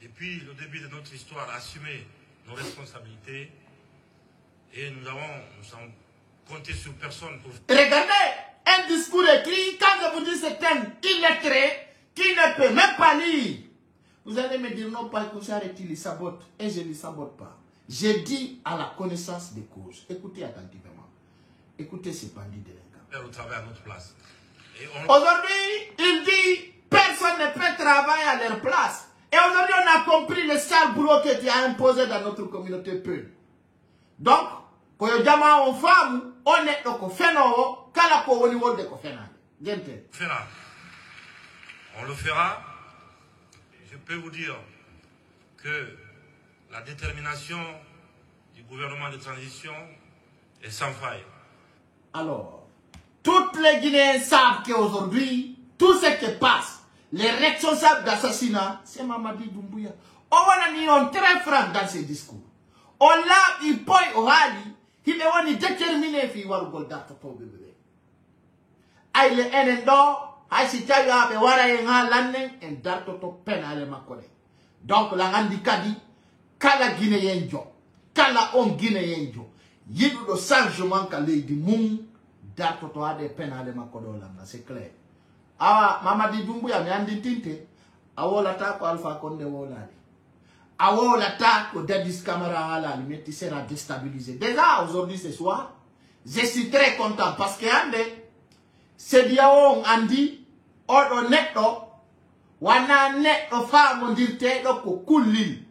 Speaker 3: depuis le début de notre histoire, assumé nos responsabilités et nous avons compté sur personne pour...
Speaker 1: Regardez un discours écrit, quand je vous dis c'est un illettré qui ne peut même pas lire. Vous allez me dire non, pas que ça il sabote. Et je ne sabote pas. J'ai dit à la connaissance des causes. Écoutez attentivement. Écoutez ces bandits délinquants.
Speaker 3: Au travail à notre place.
Speaker 1: Aujourd'hui, il dit personne ne peut travailler à leur place. Et aujourd'hui, on a compris le sale boulot que tu as imposé dans notre communauté Peul. Donc, quand on dit aux femmes, on est au phénomène, quand on est au phénomène.
Speaker 3: On le fera. Je peux vous dire que la détermination du gouvernement de transition est sans faille. Alors, toutes les Guinéens savent qu'aujourd'hui, tout ce qui passe, les responsables d'assassinat, c'est Mamadi Doumbouya. On est très franc dans ses discours. On l'a, il peut au rallye, il est déterminé fi war golda to bébé. Ay le enendo, ay si tayo abe wara yenga lannen en darto to penale makole. Donc la ngandi kadi kala Guinéen jo, kala on Guinéen jo. Yidu do changement kale di mum darto to ade penale makodo langa, c'est clair. Awa Mamadi Doumbouya me andi tinte, awola ta ko Alpha Condé wolali. Awo l'attaque au Dadis Camara à la limite, il sera déstabilisé. Déjà, aujourd'hui, ce soir, je suis très content parce que c'est bien on dit, on netto, wana netto femme dirte ko kulil.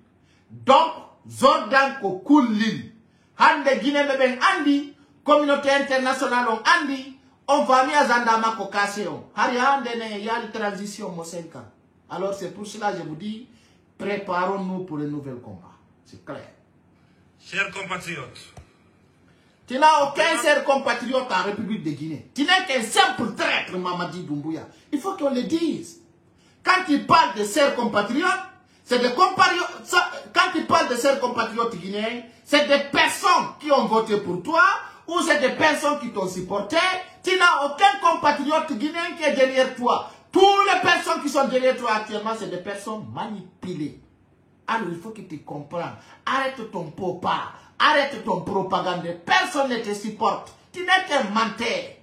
Speaker 3: Donc, Zordan ko kulil. Hande Guinée beben andi, communauté internationale on andi, on va mis à Zandama ko kasséon. Hari hande ne yal transition mo 5 ans. Alors c'est pour cela que je vous dis, préparons-nous pour le nouvel combat. C'est clair. Chers compatriotes,
Speaker 1: tu n'as aucun cher compatriote en République de Guinée. Tu n'es qu'un simple traître, Mamadi Doumbouya. Il faut qu'on le dise. Quand il parle de chers compatriotes, c'est des compatriotes. Quand il parle de chers compatriotes guinéens, c'est des personnes qui ont voté pour toi ou c'est des personnes qui t'ont supporté. Tu n'as aucun compatriote guinéen qui est derrière toi. Toutes les personnes qui sont derrière toi actuellement, c'est des personnes manipulées. Alors il faut que tu comprennes. Arrête ton popa. Arrête ton propagande. Personne ne te supporte. Tu n'es qu'un menteur.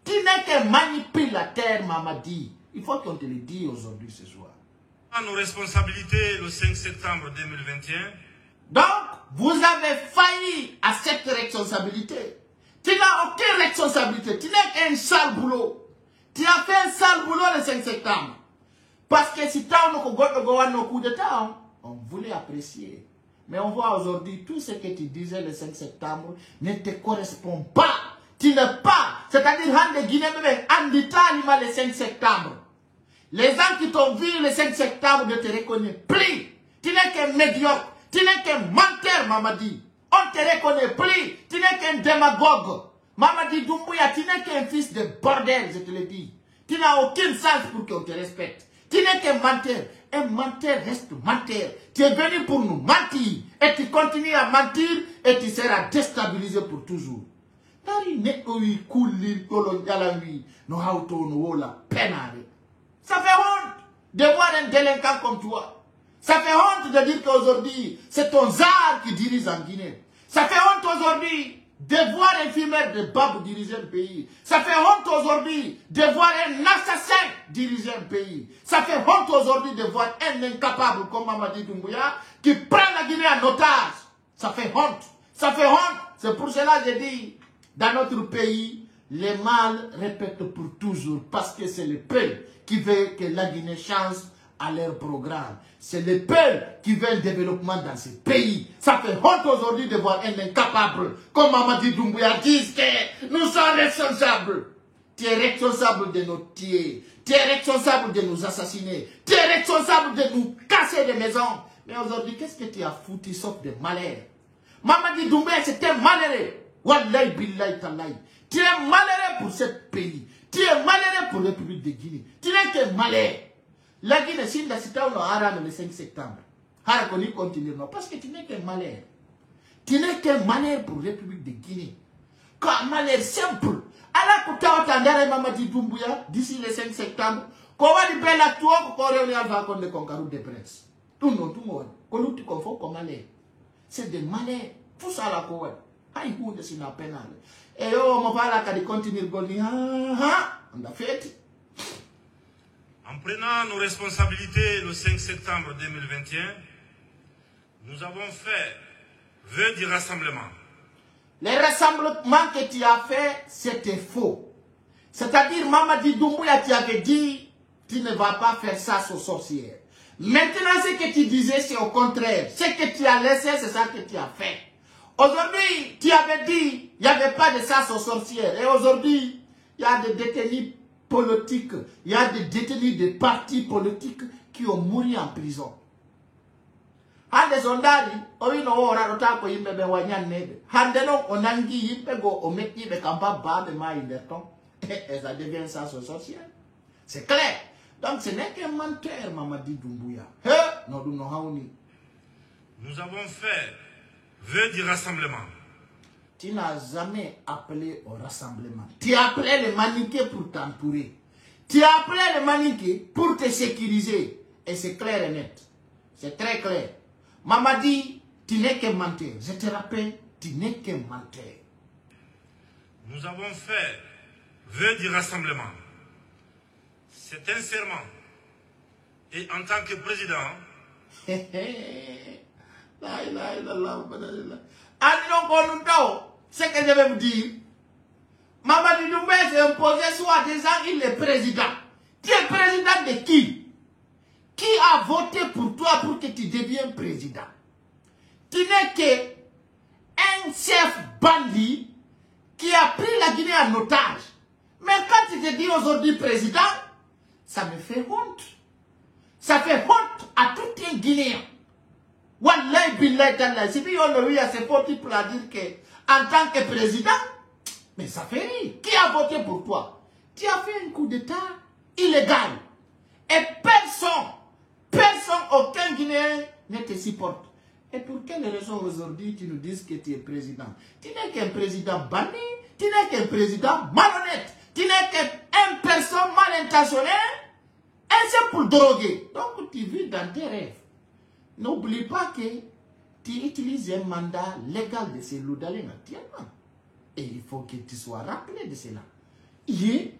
Speaker 1: Tu n'es qu'un manipulateur, Mamadi. Il faut qu'on te le dise aujourd'hui, ce soir.
Speaker 3: Nos responsabilités le 5 septembre 2021.
Speaker 1: Donc, vous avez failli à cette responsabilité. Tu n'as aucune responsabilité. Tu n'es qu'un sale boulot. Tu as fait un sale boulot le 5 septembre. Parce que si tu as un coup d'État, on voulait apprécier. Mais on voit aujourd'hui, tout ce que tu disais le 5 septembre ne te correspond pas. Tu n'es pas. C'est-à-dire, Hande Guinée, le 5 septembre. Les gens qui t'ont vu le 5 septembre ne te reconnaissent plus. Tu n'es qu'un médiocre. Tu n'es qu'un menteur, Mamadi. On ne te reconnaît plus. Tu n'es qu'un démagogue. Mamadi Doumbouya, tu n'es qu'un fils de bordel, je te le dis. Tu n'as aucun sens pour qu'on te respecte. Tu n'es qu'un menteur. Un menteur reste menteur. Tu es venu pour nous mentir. Et tu continues à mentir et tu seras déstabilisé pour toujours. Ça fait honte de voir un délinquant comme toi. Ça fait honte de dire qu'aujourd'hui, c'est ton zar qui dirige en Guinée. Ça fait honte aujourd'hui de voir un fumeur de Babou diriger un pays. Ça fait honte aujourd'hui de voir un assassin diriger un pays. Ça fait honte aujourd'hui de voir un incapable comme Mamadi Doumbouya qui prend la Guinée en otage. Ça fait honte. Ça fait honte. C'est pour cela que je dis, dans notre pays, les mâles répètent pour toujours parce que c'est le peuple qui veut que la Guinée change à leur programme. C'est le peuple qui veut le développement dans ce pays. Ça fait honte aujourd'hui de voir un incapable comme Mamadi Doumbouya dire que nous sommes responsables. Tu es responsable de nous tuer. Tu es responsable de nous assassiner. Tu es responsable de nous casser des maisons. Mais aujourd'hui, qu'est-ce que tu as foutu sauf de malheur? Mamadi Doumbouya, c'était malheureux. Wallahi billahi tallahi. Tu es malheureux pour ce pays. Tu es malheureux pour la République de Guinée. Tu n'es que malheureux. La Guinée, si on a le 5 septembre, on continue, non, parce que tu n'es que malheur. Tu n'es que malheur pour la République de Guinée. Quand malheur simple. Alors, pour t'entendre Mamadi Doumbouya, d'ici le 5 septembre, comment il peut la toi pour qu'on va contre le concours de presse. Tout le monde, qu'on tu confonds comme malheur. C'est des malheurs. Tout ça là, quoi. Aïe, où de c'est une peine. Et on va là, quand il continue de dire, on a fait.
Speaker 3: En prenant nos responsabilités le 5 septembre 2021, nous avons fait vœu du rassemblement.
Speaker 1: Les rassemblements que tu as fait, c'était faux. C'est-à-dire, Mamadi Doumbouya, tu avais dit, tu ne vas pas faire ça aux sorcières. Maintenant, ce que tu disais, c'est au contraire. Ce que tu as laissé, c'est ça que tu as fait. Aujourd'hui, tu avais dit, il n'y avait pas de ça aux sorcières. Et aujourd'hui, il y a des détenus politiques, il y a des détenus de partis politiques qui ont mouru en prison. Hande sondari, oino ora rotako yimbe be wanyan nebe. Hande no onangi yimbe go omeki be kamba ba be ma inderton. Et ça devient ça sur sorcière. C'est clair. Donc ce n'est qu'un menteur, Mamadi Doumbouya.
Speaker 3: Nous avons fait vœu du rassemblement.
Speaker 1: Tu n'as jamais appelé au rassemblement. Tu as appelé les maniqués pour t'entourer. Tu as appelé les maniqués pour te sécuriser. Et c'est clair et net. C'est très clair. Mamadi, tu n'es qu'un menteur. Je te rappelle, tu n'es qu'un menteur.
Speaker 3: Nous avons fait vœu du rassemblement. C'est un serment. Et en tant que président,
Speaker 1: ce que je vais vous dire, Mamadi Doumbouya s'est imposé soi-disant il est président. Tu es président de qui? Qui a voté pour toi pour que tu deviennes président? Tu n'es qu'un chef bandit qui a pris la Guinée en otage. Mais quand tu te dis aujourd'hui président, ça me fait honte. Ça fait honte à tout un Guinéen. Wallahi billahi tallahi. Si on a eu à ces faux types à dire que, en tant que président, mais ça fait rire. Qui a voté pour toi? Tu as fait un coup d'état illégal. Et personne, aucun Guinéen ne te supporte. Et pour quelle raison aujourd'hui tu nous dis que tu es président? Tu n'es qu'un président banni, tu n'es qu'un président malhonnête, tu n'es qu'une personne mal intentionnée, et c'est pour droguer. Donc tu vis dans tes rêves. N'oublie pas que tu utilises un mandat légal de ces loudalins actuellement. Et il faut que tu sois rappelé de cela. Je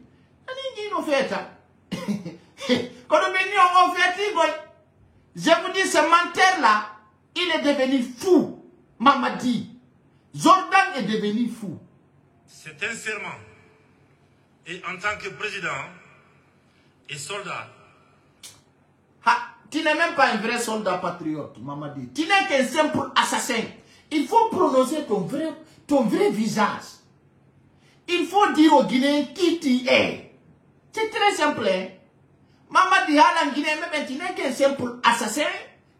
Speaker 1: vous dis, ce menteur-là, il est devenu fou. Mamadi. Jordan est devenu fou.
Speaker 3: C'est un serment. Et en tant que président et soldat,
Speaker 1: tu n'es même pas un vrai soldat patriote, Mamadi. Tu n'es qu'un simple assassin. Il faut prononcer ton vrai visage. Il faut dire aux Guinéens qui tu es. C'est très simple. Hein? Mamadi Halan Guinée, même tu n'es qu'un simple assassin.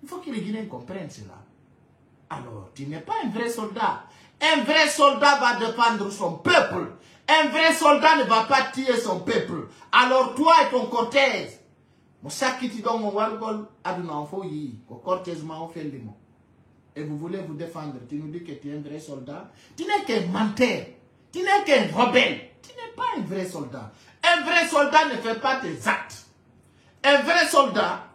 Speaker 1: Il faut que les Guinéens comprennent cela. Alors, tu n'es pas un vrai soldat. Un vrai soldat va défendre son peuple. Un vrai soldat ne va pas tuer son peuple. Alors, toi et ton cortège, et vous voulez vous défendre, tu nous dis que tu es un vrai soldat. Tu n'es qu'un menteur. Tu n'es qu'un rebelle. Tu n'es pas un vrai soldat. Un vrai soldat ne fait pas tes actes. Un vrai soldat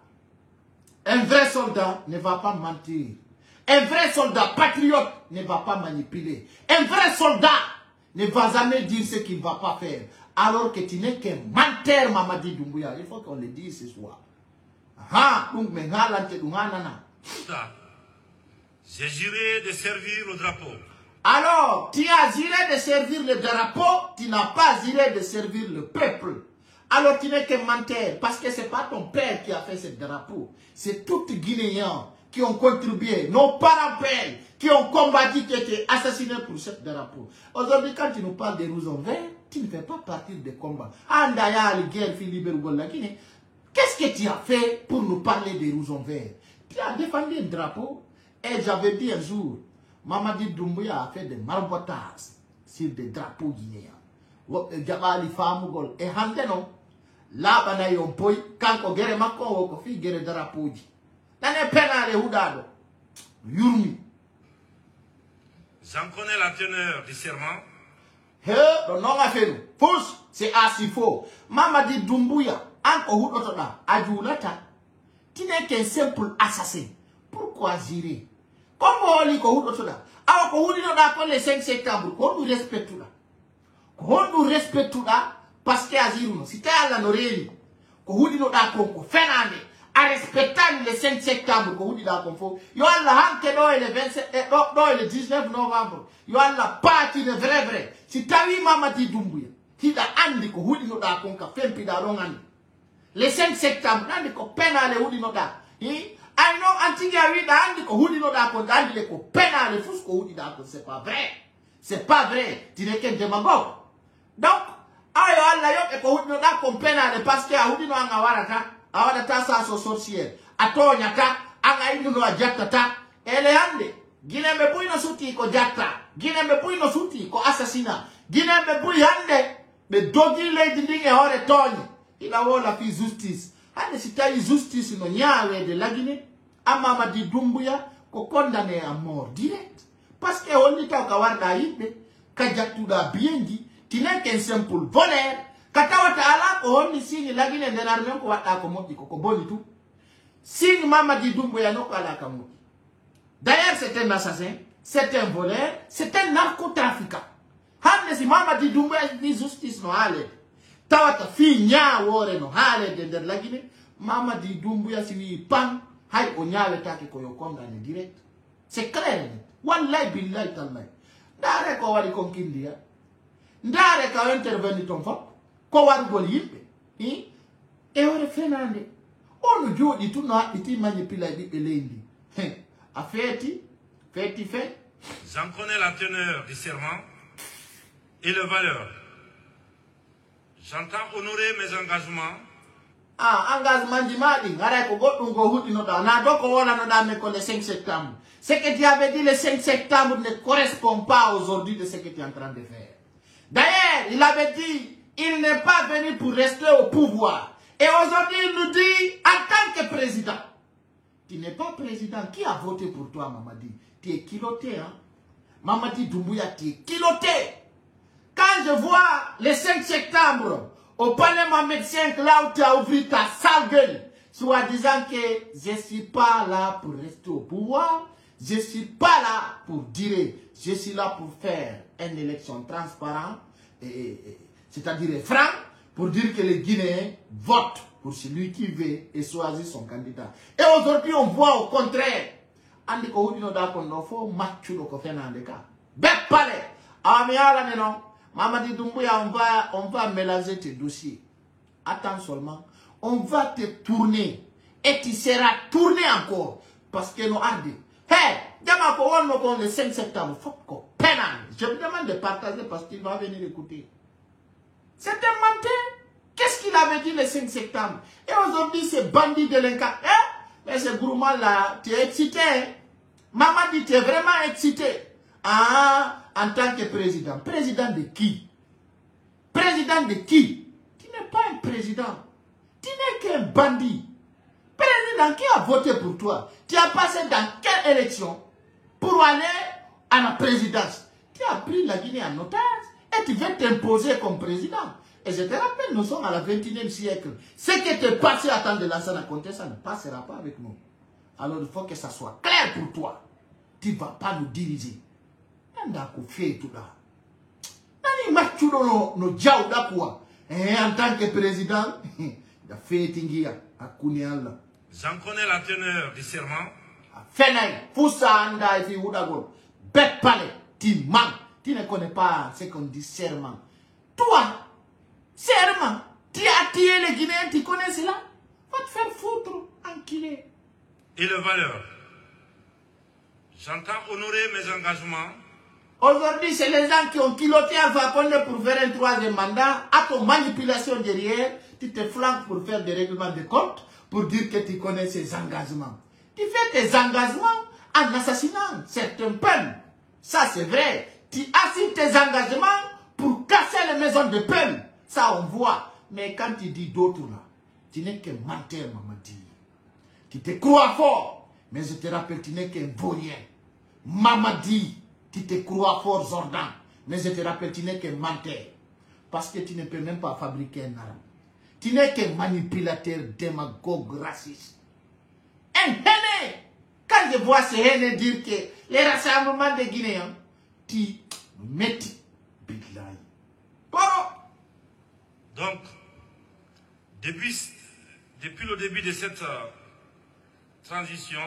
Speaker 1: ne va pas mentir. Un vrai soldat patriote ne va pas manipuler. Un vrai soldat ne va jamais dire ce qu'il ne va pas faire. Alors que tu n'es qu'un menteur, Mamadi Doumbouya. Il faut qu'on le dise ce soir.
Speaker 3: j'ai juré de servir le drapeau.
Speaker 1: Alors, tu as juré de servir le drapeau, tu n'as pas juré de servir le peuple. Alors tu n'es qu'un menteur, parce que c'est pas ton père qui a fait ce drapeau. C'est tous les Guinéens qui ont contribué, nos parents-pères qui ont combattu, qui étaient assassinés pour ce drapeau. Aujourd'hui, quand tu nous parles des rousons verts, tu ne fais pas partie des combats. Andaya, les guerres, Philippe la Guinée. Qu'est-ce que tu as fait pour nous parler des rousons verts? Tu as défendu un drapeau. Et j'avais dit un jour, Mamadi Doumbouya a fait des marbotages sur des drapeaux guinéens. Jabali Famugol et Handeno. Là, bana yon boy, quand on guerre makon, on fait guerre drapeau. L'année pénale, Houdado. Yurmi.
Speaker 3: J'en connais la teneur du serment.
Speaker 1: Non, a fait nous. Fous, c'est assez faux. Mamadi Doumbouya, encore Houdotona, Adjoulata. Tu n'es qu'un simple assassin. Pourquoi gérer? Comment on dit que Houdotona? Alors, qu'on dit qu'on les 5 septembre, qu'on nous respecte là. Qu'on nous respecte là, parce que Azirou, si tu as la Noreli, qu'on dit qu'on fait à respecter le 5 septembre, qu'on dit qu'on fait, il y a la hanke le 19 novembre, il y a la partie de vrai. Si tu as vu Mamadi Doumbouya, il a andi qu'on dit qu'on fait un pidalon. Le 5 septembre, on dit qu'on peine à l'eau. I know Antigua andi ko hudi no da ko andi le ko pena le fous ko hudi da ko c'est pas vrai. C'est pas vrai. Tu n'es qu'un démagogue. Donc, ayo alla yo e ko hudi no da ko pena le parce que a hudi no anga warata sa so sorcière. Atonya ta anga indu no ajatta ta ele ande. Gine me buino suti ko jatta. Gine me buino suti ko assassina. Gine me bui hande be dogi le dindinge hore toni. Ila wola fi justice. Hande si tayi justice no nyawe de la Guinée. Mamadi Doumbouya ko condamné à mort direct. Parce que on dit qu'à Kawarda Ibe, Kajatuda bien dit, tu n'es qu'un simple voleur. Katawata ala ko on signe la Guinée de l'armée ko wata ko moti ko boni tout. Signe Mamadi Doumbouya no kala kamoti. D'ailleurs c'est un assassin, c'est un voleur, c'est un narcotrafiquant. Hande si Mamadi Doumbouya ni justice no hale. Tawata fi nya wore no hale de la Guinée. Mamadi Doumbouya si wi pan. Hay onyawe taki koyokonga ni direct. C'est clair. Wallahi billahi tallahi. Ndare ko wari konkindia. Ndare ka intervenir ton fop. Ko wari goli yimbe. E ore fenande. Onu jodi tu no iti manipula di elendi. A feti fait.
Speaker 3: J'en connais la teneur du serment et le valeur. J'entends honorer mes engagements.
Speaker 1: Engagement d'imadi, n'arrête ko godun go hudi no da na doko wona no da me ko le 5 septembre. Ce que tu avais dit le 5 septembre ne correspond pas aujourd'hui de ce que tu es en train de faire. D'ailleurs, il avait dit, il n'est pas venu pour rester au pouvoir. Et aujourd'hui, il nous dit, en tant que président, tu n'es pas président. Qui a voté pour toi, Mamadi? Tu es culotté, hein? Mamadi Doumbouya, tu es culotté. Quand je vois le 5 septembre, au Parlement médecin, là où tu as ouvert ta sale gueule, soit disant que je ne suis pas là pour rester au pouvoir, je ne suis pas là pour dire, je suis là pour faire une élection transparente, c'est-à-dire franc, pour dire que les Guinéens votent pour celui qui veut et choisir son candidat. Et aujourd'hui, on voit au contraire, on dit qu'on Mamadi Doumbouya, on va mélanger tes dossiers. Attends seulement. On va te tourner. Et tu seras tourné encore. Parce que nous avons dit, hey, le 5 septembre, je me demande de partager parce qu'il va venir écouter. C'est un menteur. Qu'est-ce qu'il avait dit le 5 septembre? Et aujourd'hui, c'est bandit délinquant. Mais ce gourmand là, tu es excité. Mamadi, tu es vraiment excité. En tant que président. Président de qui? Président de qui? Tu n'es pas un président. Tu n'es qu'un bandit. Président, qui a voté pour toi? Tu as passé dans quelle élection pour aller à la présidence? Tu as pris la Guinée en otage et tu veux t'imposer comme président. Et je te rappelle, nous sommes à la 21e siècle. Ce qui était passé à temps de Lansana Conté, ça ne passera pas avec nous. Alors il faut que ça soit clair pour toi. Tu ne vas pas nous diriger. En tant que président,
Speaker 3: j'en connais la teneur du serment.
Speaker 1: Tu ne connais pas ce qu'on dit serment. Toi, serment, Tu as tué les Guinéens, tu connais cela? Va te faire foutre, enculé.
Speaker 3: Et les valeurs. J'entends honorer mes engagements.
Speaker 1: Aujourd'hui, c'est les gens qui ont kiloté Alpha Condé pour faire un troisième mandat. À ton manipulation derrière, tu te flanques pour faire des règlements de compte, pour dire que tu connais ses engagements. Tu fais tes engagements en assassinant certains peuples. Ça, c'est vrai. Tu assignes tes engagements pour casser les maisons de peuples. Ça, on voit. Mais quand tu dis d'autres là, tu n'es qu'un menteur, Mamadi. Tu te crois fort, mais je te rappelle, tu n'es qu'un vaurien. Mamadi, tu te crois fort, Zordan, mais je te rappelle, tu n'es qu'un menteur. Parce que tu ne peux même pas fabriquer un arme. Tu n'es qu'un manipulateur, démagogue, raciste. Un haine. Quand je vois ces haines dire que les rassemblements des Guinéens, tu mets Bidlaï.
Speaker 3: Donc, depuis le début de cette transition,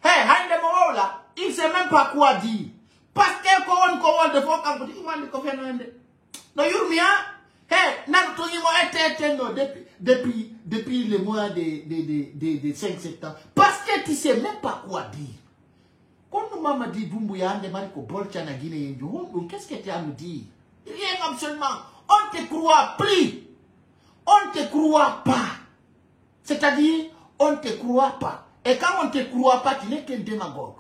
Speaker 1: hey, là, il ne sait même pas quoi dire. Parce que quand de fois quand il m'a dit qu'on fait non, Yurmia, hey, depuis le mois de 5 septembre. Parce que tu ne sais même pas quoi dire. Quand nous m'avons dit Doumbouya, on demande que Bolcha na Guinée, qu'est-ce que tu as à nous dire? Rien absolument. On ne te croit plus. On ne te croit pas. C'est-à-dire, on ne te croit pas. Et quand on ne te croit pas, tu n'es qu'un démagogue.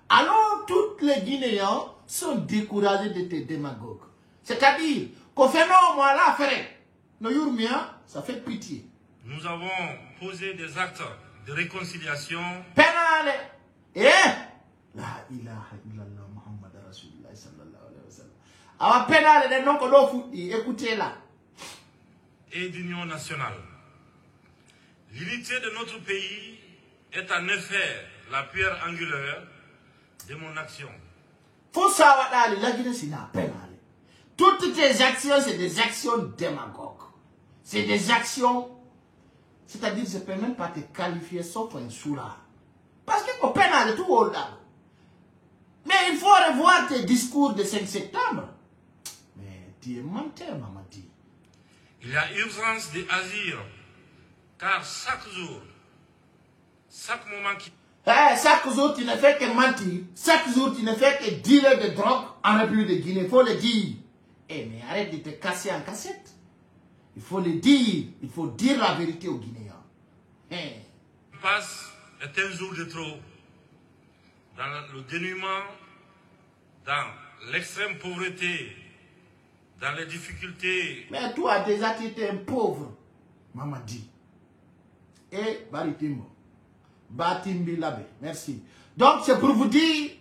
Speaker 1: Alors, tous les Guinéens sont découragés de tes démagogues. C'est-à-dire, qu'on fait non, moi, là, frère. No Yurmia, ça fait pitié.
Speaker 3: Nous avons posé des actes de réconciliation.
Speaker 1: Pénale. Eh? La ilaha illallah Muhammad Rasulullah sallallahu alayhi wa sallam. Alors, pénale, de non, qu'on doit foutre. Écoutez là.
Speaker 3: Et d'union nationale. L'unité de notre pays est en effet la pierre angulaire de mon action.
Speaker 1: Faut savoir, la Guinée, c'est une pénale. Toutes tes actions, c'est des actions démagogues. C'est des actions, c'est-à-dire, je ne peux même pas te qualifier sauf un soulard. Parce que au pénal, tout au là. Mais il faut revoir tes discours de 5 septembre. Mais tu es menteur, Mamadi.
Speaker 3: Il y a urgence d'agir, car chaque jour, chaque moment qui...
Speaker 1: Chaque jour, tu ne fais que mentir. Chaque jour, tu ne fais que dealer de drogue en République de Guinée. Il faut le dire. Mais arrête de te casser en cassette. Il faut le dire. Il faut dire la vérité aux Guinéens.
Speaker 3: Passe est un jour de trop. Dans le dénuement, dans l'extrême pauvreté, dans les difficultés.
Speaker 1: Mais toi, déjà, tu étais un pauvre, Mamadi. Et Baritimo. Batimbi Labé. Merci. Donc, c'est pour vous dire,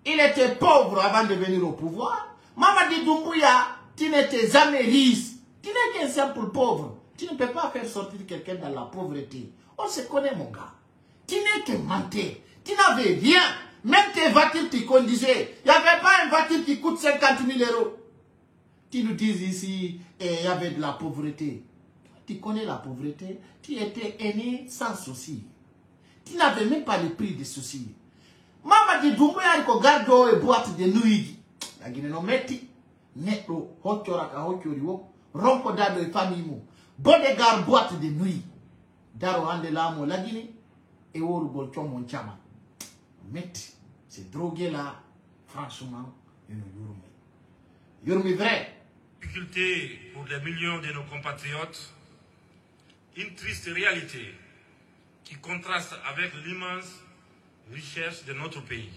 Speaker 1: il était pauvre avant de venir au pouvoir. Mamadi Doumbouya, tu n'étais jamais riche. Tu n'es qu'un simple pauvre. Tu ne peux pas faire sortir quelqu'un dans la pauvreté. On se connaît, mon gars. Tu n'es qu'un menteur. Tu n'avais rien. Même tes voitures, tu conduisais. Il n'y avait pas une voiture qui coûte 50 000 euros. Tu nous dis ici, il y avait de la pauvreté. Tu connais la pauvreté. Tu étais aîné sans souci. Tu n'avais même pas le prix des soucis. Mamadi Doumbouya, il garde et boîte de nuit. La Guinée no metti. Netto, hochoraka, hochoriwo. Ronko dado et famille. Bodegar boîte de nuit. Daro hande lamo la Guinée. Et orugol chomon chama. Metti. C'est drogué là. Franchement, Yurmi vrai.
Speaker 3: Difficulté pour des millions de nos compatriotes. Une triste réalité qui contraste avec l'immense richesse de notre pays.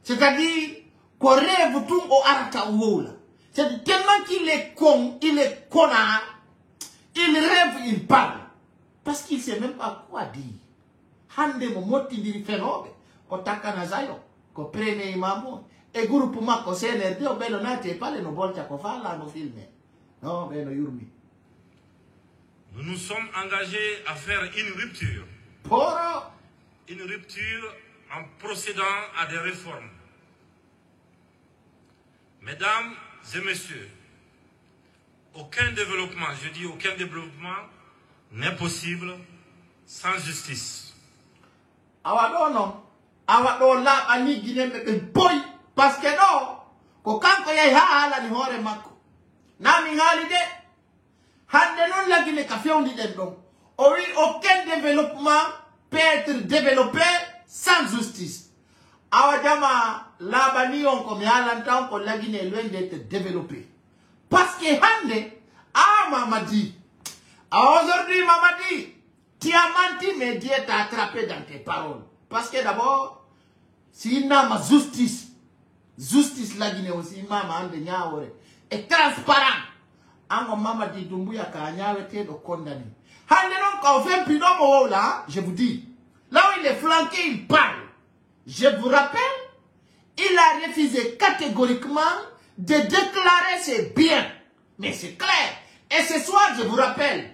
Speaker 1: C'est-à-dire qu'on rêve tout au Arata Woula. C'est tellement qu'il est con, il est connard, il rêve, il parle. Parce qu'il ne sait même pas quoi dire. Hande mo moti diri fenobe, ko takana zayo, ko prene imamo, e groupe ma ko CNRD, o belo nate pale no bolcha ko fala no filme. Non, belo Yurmi.
Speaker 3: Nous nous sommes engagés à faire une rupture.
Speaker 1: Poro.
Speaker 3: Une rupture en procédant à des réformes. Mesdames et messieurs, aucun développement, je dis aucun développement, n'est possible sans justice. Parce
Speaker 1: que non, ko kanko yai hala ni hore makko nami ngali de hande non la Guinée ka fewndi den don o wi aucun développement peut être développé sans justice awa jama labani on ko mi halanta ko la Guinée loin d'être développé parce que hande Mamadi aujourd'hui Mamadi tu as menti mais Dieu t'a attrapé dans tes paroles parce que d'abord si il n'a ma justice la Guinée aussi mama ande nyaore est transparent ango Mamadi Doumbouya ka nyawe te do condamné hande non ka fait pidomo là je vous dis là où il est flanqué il parle je vous rappelle il a refusé catégoriquement de déclarer ses biens mais c'est clair et ce soir je vous rappelle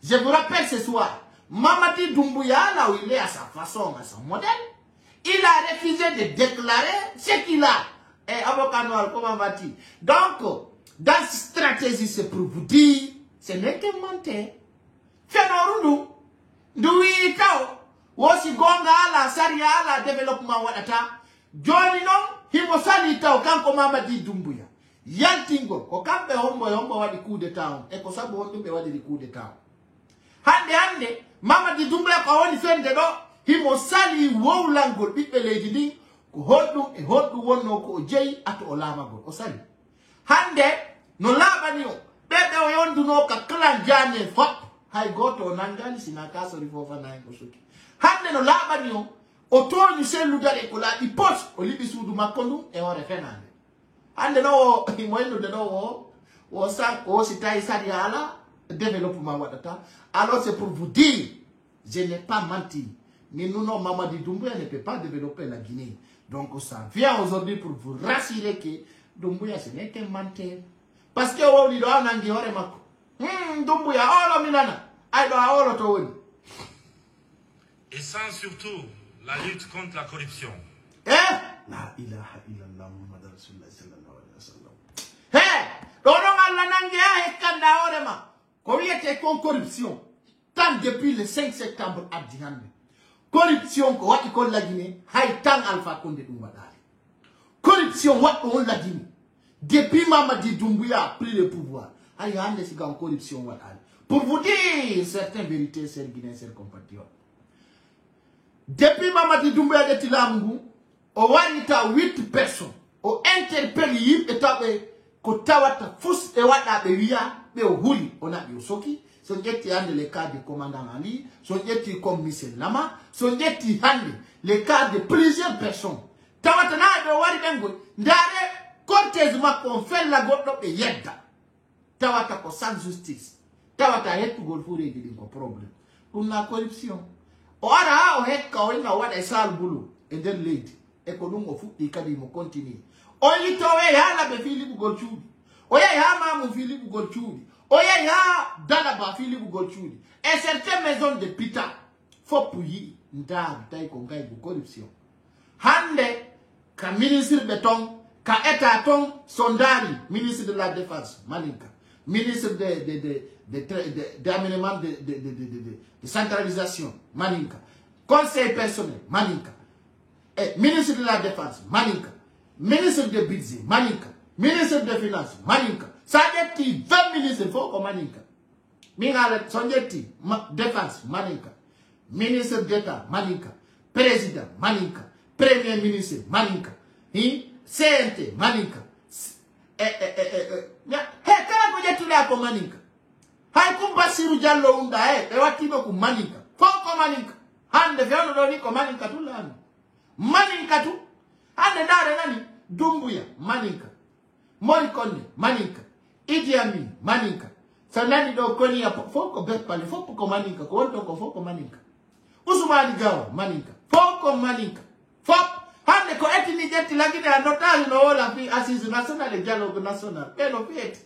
Speaker 1: ce soir Mamadi Doumbouya là où il est à sa façon à son modèle il a refusé de déclarer ce qu'il a. Et avocat noir, comment va-t-il? Donc, dans cette stratégie, c'est pour vous dire, ce n'est qu'un menteur. Fenorundo, Dui Tao, Wosi Gonga, la Saria, la développement Wadata, Johnny non, Himosani Tao, Kanko Mamadi Doumbouya. Yantingo, Kokambe Hombo Wadi coup d'État, et Kosabo Hombe Wadi coup d'État. Hande, Mamadi Doumbouya, Kawani Fende, himo sali wow langol biɓɓe leydi ndi ko hoɗɗum e hoɗɗum wonno ko o jeyi ato o laamagol o sali hande no laaɓani o ɓeɓe o yonduno ka clan jane fop hay goto o nangani sina kasori fofanayi ko suki hande no laaɓani o toñi selludare ko laaɓi pos o liɓi suudu makko ndum e hoore fenande hande no mo yennude no o si tawi sari ala développement waɗata alors c'est pour vous dire je n'ai pas menti. Mais nous, non, Mamadi Doumbouya ne peut pas développer la Guinée. Donc, ça vient aujourd'hui pour vous rassurer que Doumbouya, ce n'est qu'un menteur. Parce que, oh, il doit en anguiller, Mako. Doumbouya, oh, minana. Aïe, oh, l'auto.
Speaker 3: Et sans surtout la lutte contre la corruption.
Speaker 1: Eh? La ilaha illallah, Muhammad Rasulullah sallallahu alayhi wa sallam. Eh? Donon Allah nangia, ekanda, orema. Comment était con corruption? Tant depuis le 5 septembre, Abdinande. Corruption ko wati kon la Guinée hay tan Alpha Condé dum wadali corruption wati on la Guinée depuis Mamadi Doumbouya a pris le pouvoir ay hande si gan corruption wadali pour vous dire certaines vérités chers Guinéens chers compatriotes depuis Mamadi Doumbouya de Tilamou o warita 8 personnes o interpelle yimbe tabe ko tawata fus e wada be wiya be o huli ona be soki son jetti hande le cas du commandant Ali, son jetti comme Michel Lama, son jetti hande le cas de plusieurs personnes. Tawatana do wari bengo ndare cortège makko fait la goddo be yedda. Tawata ko sans justice. Tawata hettu gol fure di ko problème. Pour la corruption. Ora o hekka o ina wada sal bulu e den lady e ko dum o fuddi kadi mo continue. O yitowe yala be Philippe Golchudi. O ya mamu Philippe Golchudi. Oya ya dalaba Philippe Golchudi. Et certaines maisons de pita faut pouiller ndar tay ko ngay bu corruption. Hande ka ministre beton ka état ton sondari ministre de la défense Maninka, ministre d'aménagement de centralisation Maninka, conseil personnel Maninka, ministre de la défense Maninka, ministre de budget Maninka, ministre de finances Maninka. Ça dit 20 ministres faut comme Maninka. Mingale sonjeti défense Maninka. Ministre d'État Maninka. Président Maninka. Premier ministre Maninka. CNT Maninka. Kala ko jetti la ko Maninka. Hay kum Basiru Diallo unda e watino ko Maninka. Faut ko Maninka. Hande fewno do ni ko Maninka tout la. Maninka tout. Hande dare nani Doumbouya Maninka. Mori Konde Maninka. Idi Amin Maninka. Sanani do koni ya foko bekpale foko Maninka ko wonto ko foko Maninka. Ousmane Gawa Maninka. Foko Maninka. Foko hande ko etini jetti langide a notage no la fi assise nationale dialogue national. E no fete.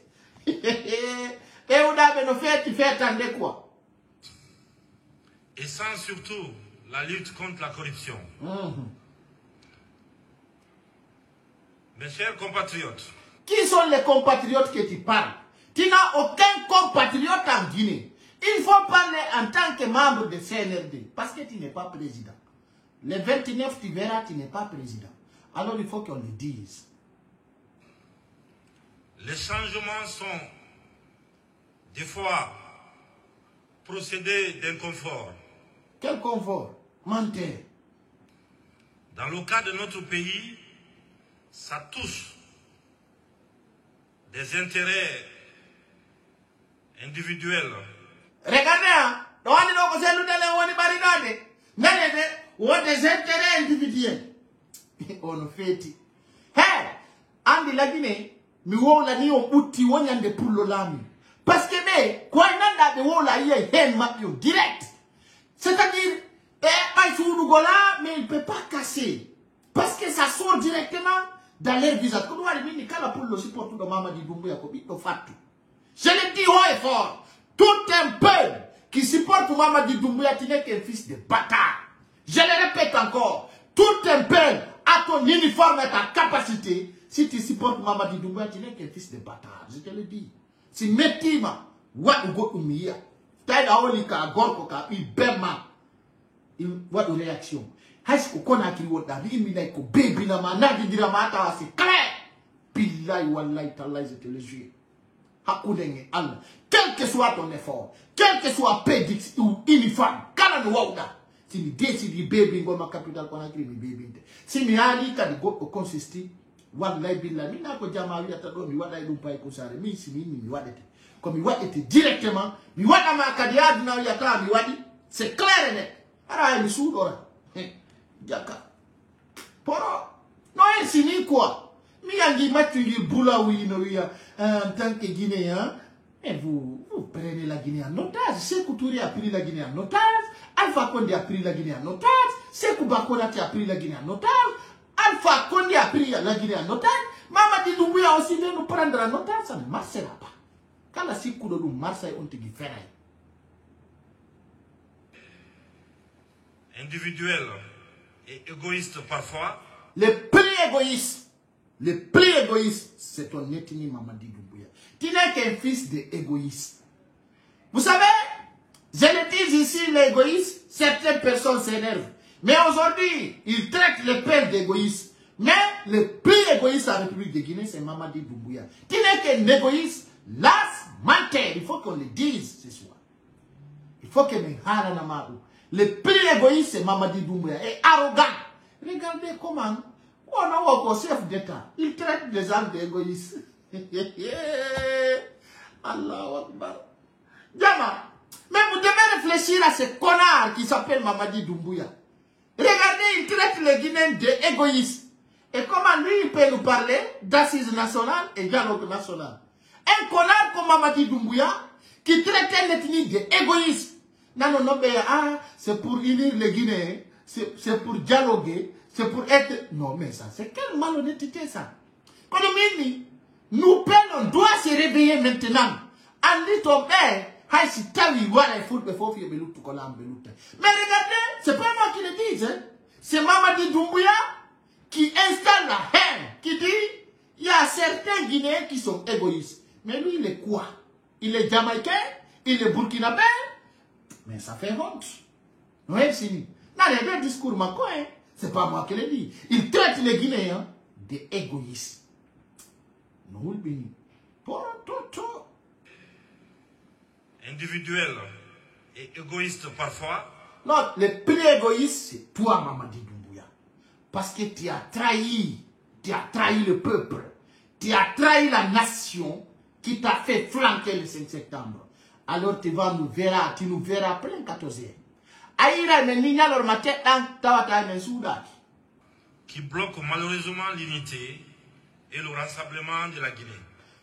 Speaker 1: E udabe no fete fetande quoi.
Speaker 3: Et sans surtout la lutte contre la corruption. Mes chers compatriotes.
Speaker 1: Qui sont les compatriotes que tu parles? Tu n'as aucun compatriote en Guinée. Il faut parler en tant que membre de CNRD. Parce que tu n'es pas président. Le 29, tu verras, tu n'es pas président. Alors il faut qu'on le dise.
Speaker 3: les changements sont des fois procédés d'un confort.
Speaker 1: Quel confort? Menteur.
Speaker 3: Dans le cas de notre pays, ça touche des intérêts individuels.
Speaker 1: Regardez, des intérêts individuels. On fait. Hey, Andi la Guinée, mi wola ni on uti wonyande pour le lami. Parce que mais quoi nanda de wola yé hen map yo direct. C'est-à-dire, mais il ne peut pas casser. Parce que ça sort directement dans leur visage. Quand on a dit que la poule support de Mamadi Doumbouya, je le dis haut et fort. Tout un peuple qui supporte Mamadi Doumbouya, tu n'es qu'un fils de bâtard. Je le répète encore. Tout un peuple a ton uniforme et ta capacité. Si tu supportes Mamadi Doumbouya, tu n'es qu'un fils de bâtard. Je te le dis. Si Metima, what you go to me here. Taïda Olika, Gorkoka, Ibema. What une réaction? Est-ce qu'on a qui vote d'avis? Il m'a dit que baby n'a pas dit que c'est clair. Billahi wallahi tallahi, je te le jure. Hakudenge Allah. Quel que soit ton effort, quel que soit pédix ou uniforme, quand on a si mi décide baby dans ma capitale qu'on a écrit mi baby. Si mi ali ka di go consisti, wallahi billahi, mi n'a pas jamais eu à t'adore mi wallahi don't pas écouter mi si mi wadete. Comme mi wadete directement, mi wada ma kadia dina yata mi wadi, c'est clair et net. Alors, il sous ora. Jaka. Poro. Non, c'est ni quoi. Mi angi matu boula oui no ya en tant que Guinéen. Et vous prenez la Guinée en otage. Sékou Touré a pris la Guinée en otage. Alpha Condé a pris la Guinée en otage. Sékou Bakonate a pris la Guinée en otage. Alpha Condé a pris la Guinée en otage. Mamadi Doumbouya aussi vient nous prendre en otage. Ça ne marchera pas. Quand la Sékou de nous Marseille on te dit ferraille.
Speaker 3: Individuel et égoïste parfois.
Speaker 1: Le plus égoïste, c'est ton ethnie Mamadi Doumbouya. Tu n'es qu'un fils d'égoïste. Vous savez, je le dis ici, l'égoïste, certaines personnes s'énervent. Mais aujourd'hui, ils traitent le père d'égoïste. Mais le plus égoïste en République de Guinée, c'est Mamadi Doumbouya. Tu n'es qu'un égoïste, las menteur. Il faut qu'on le dise ce soir. Il faut que mes haranamaru. Le plus égoïste, c'est Mamadi Doumbouya. Et arrogant. Regardez comment on a encore chef d'État. Il traite les gens d'égoïstes. Allahu Akbar. Dama, mais vous devez réfléchir à ce connard qui s'appelle Mamadi Doumbouya. Regardez, il traite les Guinéens d'égoïstes. Et comment lui, il peut nous parler d'assises nationales et dialogue national. Un connard comme Mamadi Doumbouya qui traite une ethnie d'égoïstes. Non, c'est pour unir les Guinéens, c'est pour dialoguer, c'est pour être... Non, mais ça, c'est quelle malhonnêteté, ça. Nous, on doit se réveiller maintenant. En dit ton père, mais regardez, c'est pas moi qui le dis, hein. C'est Mamadi Doumbouya qui installe la haine, qui dit, il y a certains Guinéens qui sont égoïstes. Mais lui, il est quoi? Il est jamaïcain, il est burkinabé. Mais ça fait honte. Oui, c'est lui. Dans les discours, c'est pas moi qui le dis. Il traite les Guinéens d'égoïstes. Nous,
Speaker 3: Individuel et égoïste parfois.
Speaker 1: Non, le plus égoïste, c'est toi, Mamadi Doumbouya. Parce que tu as trahi le peuple. Tu as trahi la nation qui t'a fait flanquer le 5 septembre. Alors tu nous verras plein 14e. Aïra me nina leur ma tête dans tawata men souda.
Speaker 3: Qui bloque malheureusement l'unité et le rassemblement de la Guinée.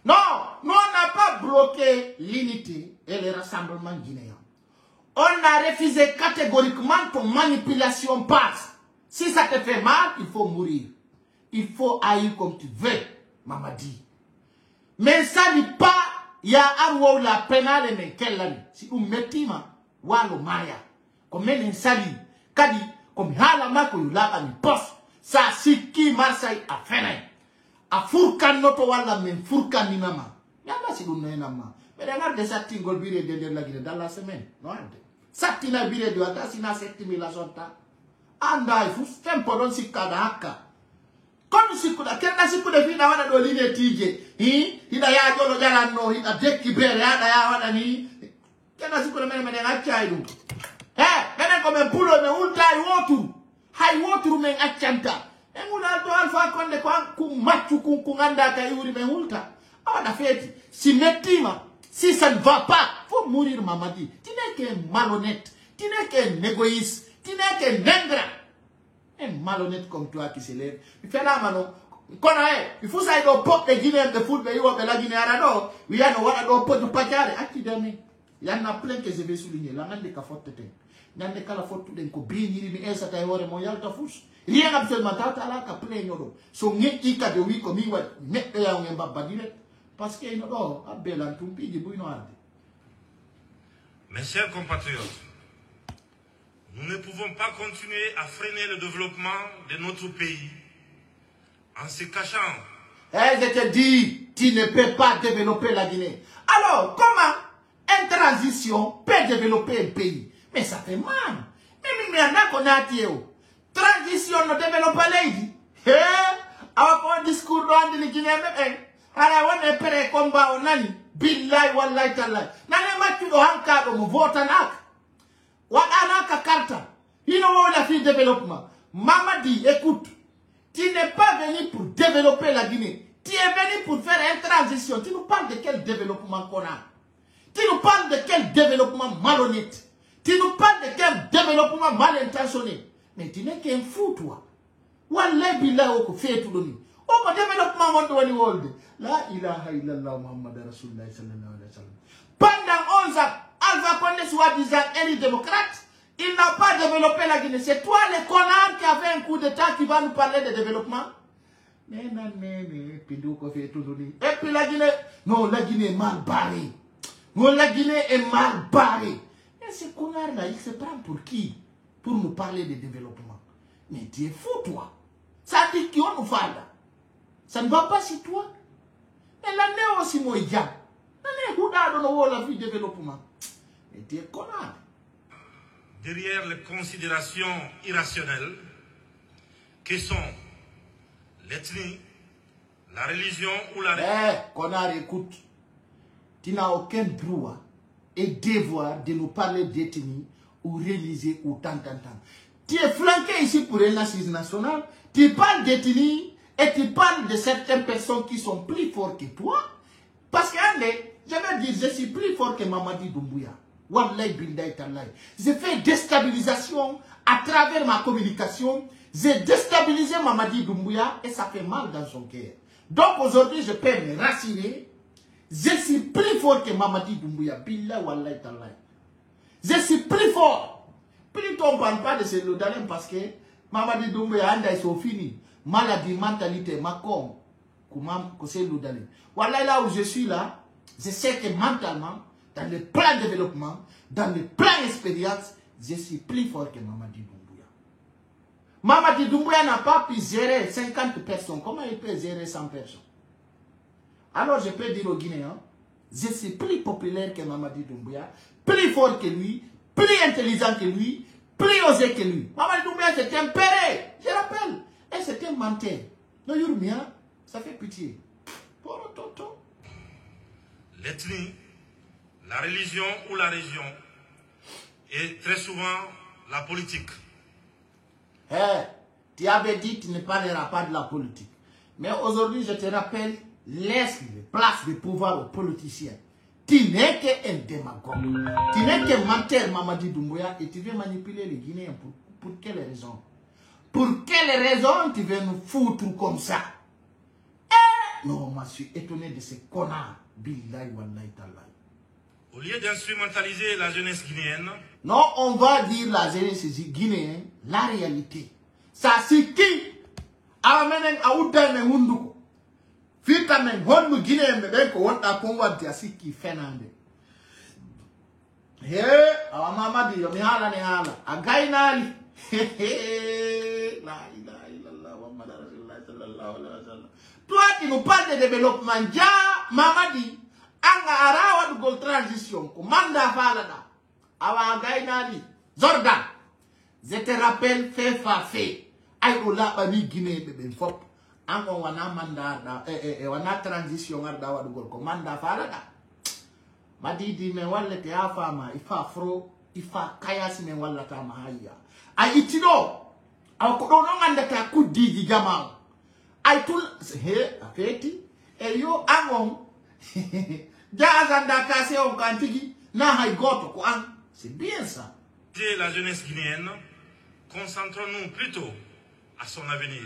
Speaker 1: Non, nous on n'a pas bloqué l'unité et le rassemblement guinéen. On a refusé catégoriquement ton manipulation passe. Si ça te fait mal, il faut mourir. Il faut haïr comme tu veux, Mamadi. Mais ça n'est pas, il y a un la pénale, mais quelle année. Si vous mettez walo maya, comme un sali, kadi, comme halama ko yulaba ni poste, ça si qui Marseille a fait. A furkan noto wala men furkan ni nama. Yama si vous n'avez nama. Mais regardez ça tingol bire de la Guinée dans la semaine. Non, ça tina bire de wata sina 7000 la sonta. Anda il faut tempo don si kadaka. comme sikuda kenna sikuda fi na wana do line tije ida ya jolo jalan no ida dekki bere ada ya wana ni kenna sikuda mene ngachai dum mene ko men pulo me ulta hay wotu men achanta enguna to alfa konde ku machu ku nganda ka yuri men ulta awana feti si metima si ça ne va pas faut mourir Mamadi tu n'es qu'un malhonnête tu n'es qu'un égoïste tu n'es qu'un nègre. Un malhonnête comme toi qui s'élève. Il fait là, mano. Il faut ça, il faut pop les Guinéens de foot, mais il faut que la Guinée arado. Il y a un pot de pacare. Ah, qui donne? Il y en a plein que je vais souligner. La main de Kafot Tete. Il y a des cas la faute d'un cobine, il y a un certain moyal de fous. Rien absolument pas là, qu'à plein yodo. Son nez qui a de oui comme il va mettre un babadile. Parce qu'il y a un bel antumpi de bouillon.
Speaker 3: Mes chers compatriotes, nous ne pouvons pas continuer à freiner le développement de notre pays en se cachant.
Speaker 1: Je te dis, tu ne peux pas développer la Guinée. Alors, comment une transition peut développer un pays? Mais ça fait mal. Mais qu'on a transition ne développe pas l'Aïdi. Alors, un discours de la Guinée, alors on est prêt combat au nani. Billahi wallahi tallahi. Nane matu do hankado mo vota nak. Wadana karta. Il n'a pas fait développement. Mamadi, écoute, tu n'es pas venu pour développer la Guinée. Tu es venu pour faire une transition. Tu nous parles de quel développement qu'on a? Tu nous parles de quel développement malhonnête? Tu nous parles de quel développement mal intentionné? Mais tu n'es qu'un fou, toi. Wallahi billah oko fait tout donner. Au développement mondial world. La ilaha illallah Muhammad Rasulullah sallallahu alayhi wa sallam. Pendant 11 ans, Alpha Condé soi-disant élu démocrate, il n'a pas développé la Guinée. C'est toi le connard qui a fait un coup d'état qui va nous parler de développement. Mais, et puis la Guinée, non, la Guinée est mal barrée. Non, la Guinée est mal barrée. Et ce connard-là, il se prend pour qui? Pour nous parler de développement. Mais tu es fou, toi. Ça dit qu'on nous parle. Ça ne va pas si toi. Et l'année aussi, moi, il y a. La vie développement. Et tu es connard.
Speaker 3: Derrière les considérations irrationnelles que sont l'ethnie, la religion ou la...
Speaker 1: Connard, écoute. Tu n'as aucun droit et devoir de nous parler d'ethnie ou religion ou tant. Tu es flanqué ici pour une assise nationale. Tu parles d'ethnie et tu parles de certaines personnes qui sont plus fortes que toi. Parce que, je vais dire, je suis plus fort que Mamadi Doumbouya. Wallahi billahi tallahi. J'ai fait déstabilisation à travers ma communication. J'ai déstabilisé Mamadi Doumbouya et ça fait mal dans son cœur. Donc aujourd'hui, je peux me rassurer. Je suis plus fort que Mamadi Doumbouya. Billahi wallahi tallahi. Je suis plus fort. Plutôt on ne parle pas de ces Loudalem parce que Mamadi Doumbouya anda ils sont finis. Maladie, mentalité, macom. Comment c'est Loudalem. Wallahi là où je suis là, je sais que mentalement, dans le plan développement, dans le plan expérience, je suis plus fort que Mamadi Doumbouya. Mamadi Doumbouya n'a pas pu gérer 50 personnes. Comment il peut gérer 100 personnes? Alors je peux dire aux Guinéens, je suis plus populaire que Mamadi Doumbouya, plus fort que lui, plus intelligent que lui, plus osé que lui. Mamadi Doumbouya c'est un péré, je rappelle. Et c'est un menteur. Non, Yurmia, ça fait pitié. Pour tonton.
Speaker 3: L'ethnie, la religion ou la région et très souvent la politique.
Speaker 1: Tu avais dit que tu ne parleras pas de la politique. Mais aujourd'hui, je te rappelle, laisse les places de pouvoir aux politiciens. Tu n'es qu'un démagogue. Tu n'es qu'un menteur, Mamadi Doumbouya, et tu veux manipuler les Guinéens. Pour quelle raison? Pour quelle raison tu veux nous foutre comme ça? Non, moi je suis étonné de ces connards. Billahi wallahi tallahi.
Speaker 3: Au lieu d'instrumentaliser la jeunesse guinéenne,
Speaker 1: non, on va dire la jeunesse guinéenne, la réalité. Ça c'est qui? Amenen aouda me hunduko. Fita men honu guinéen me ben ko wonta konwa dia siki fenande. Awa Mamadi yo mi hala ne hala. Againali. La ilaha illallah Muhammad Rasulullah sallallahu alaihi wasallam. Toi qui nous parles de développement, ja Mamadi, anga arawa de gold transition, commanda falada, awa gainali, Zordan. Je te rappelle, fait. Aïe ola bami Guinée bébé fop. ango wana manda wana transition arda wadu gol ko manda farada madidi me walle te afama ifa fro ifa kayasi me walla ta mahaya ay itido aw ko do no nganda ta kuddi jama ay tul he afeti e yo angon jazanda kase on kantigi na hay goto ko an c'est bien ça.
Speaker 3: La jeunesse guinéenne, concentrons-nous plutôt à son avenir.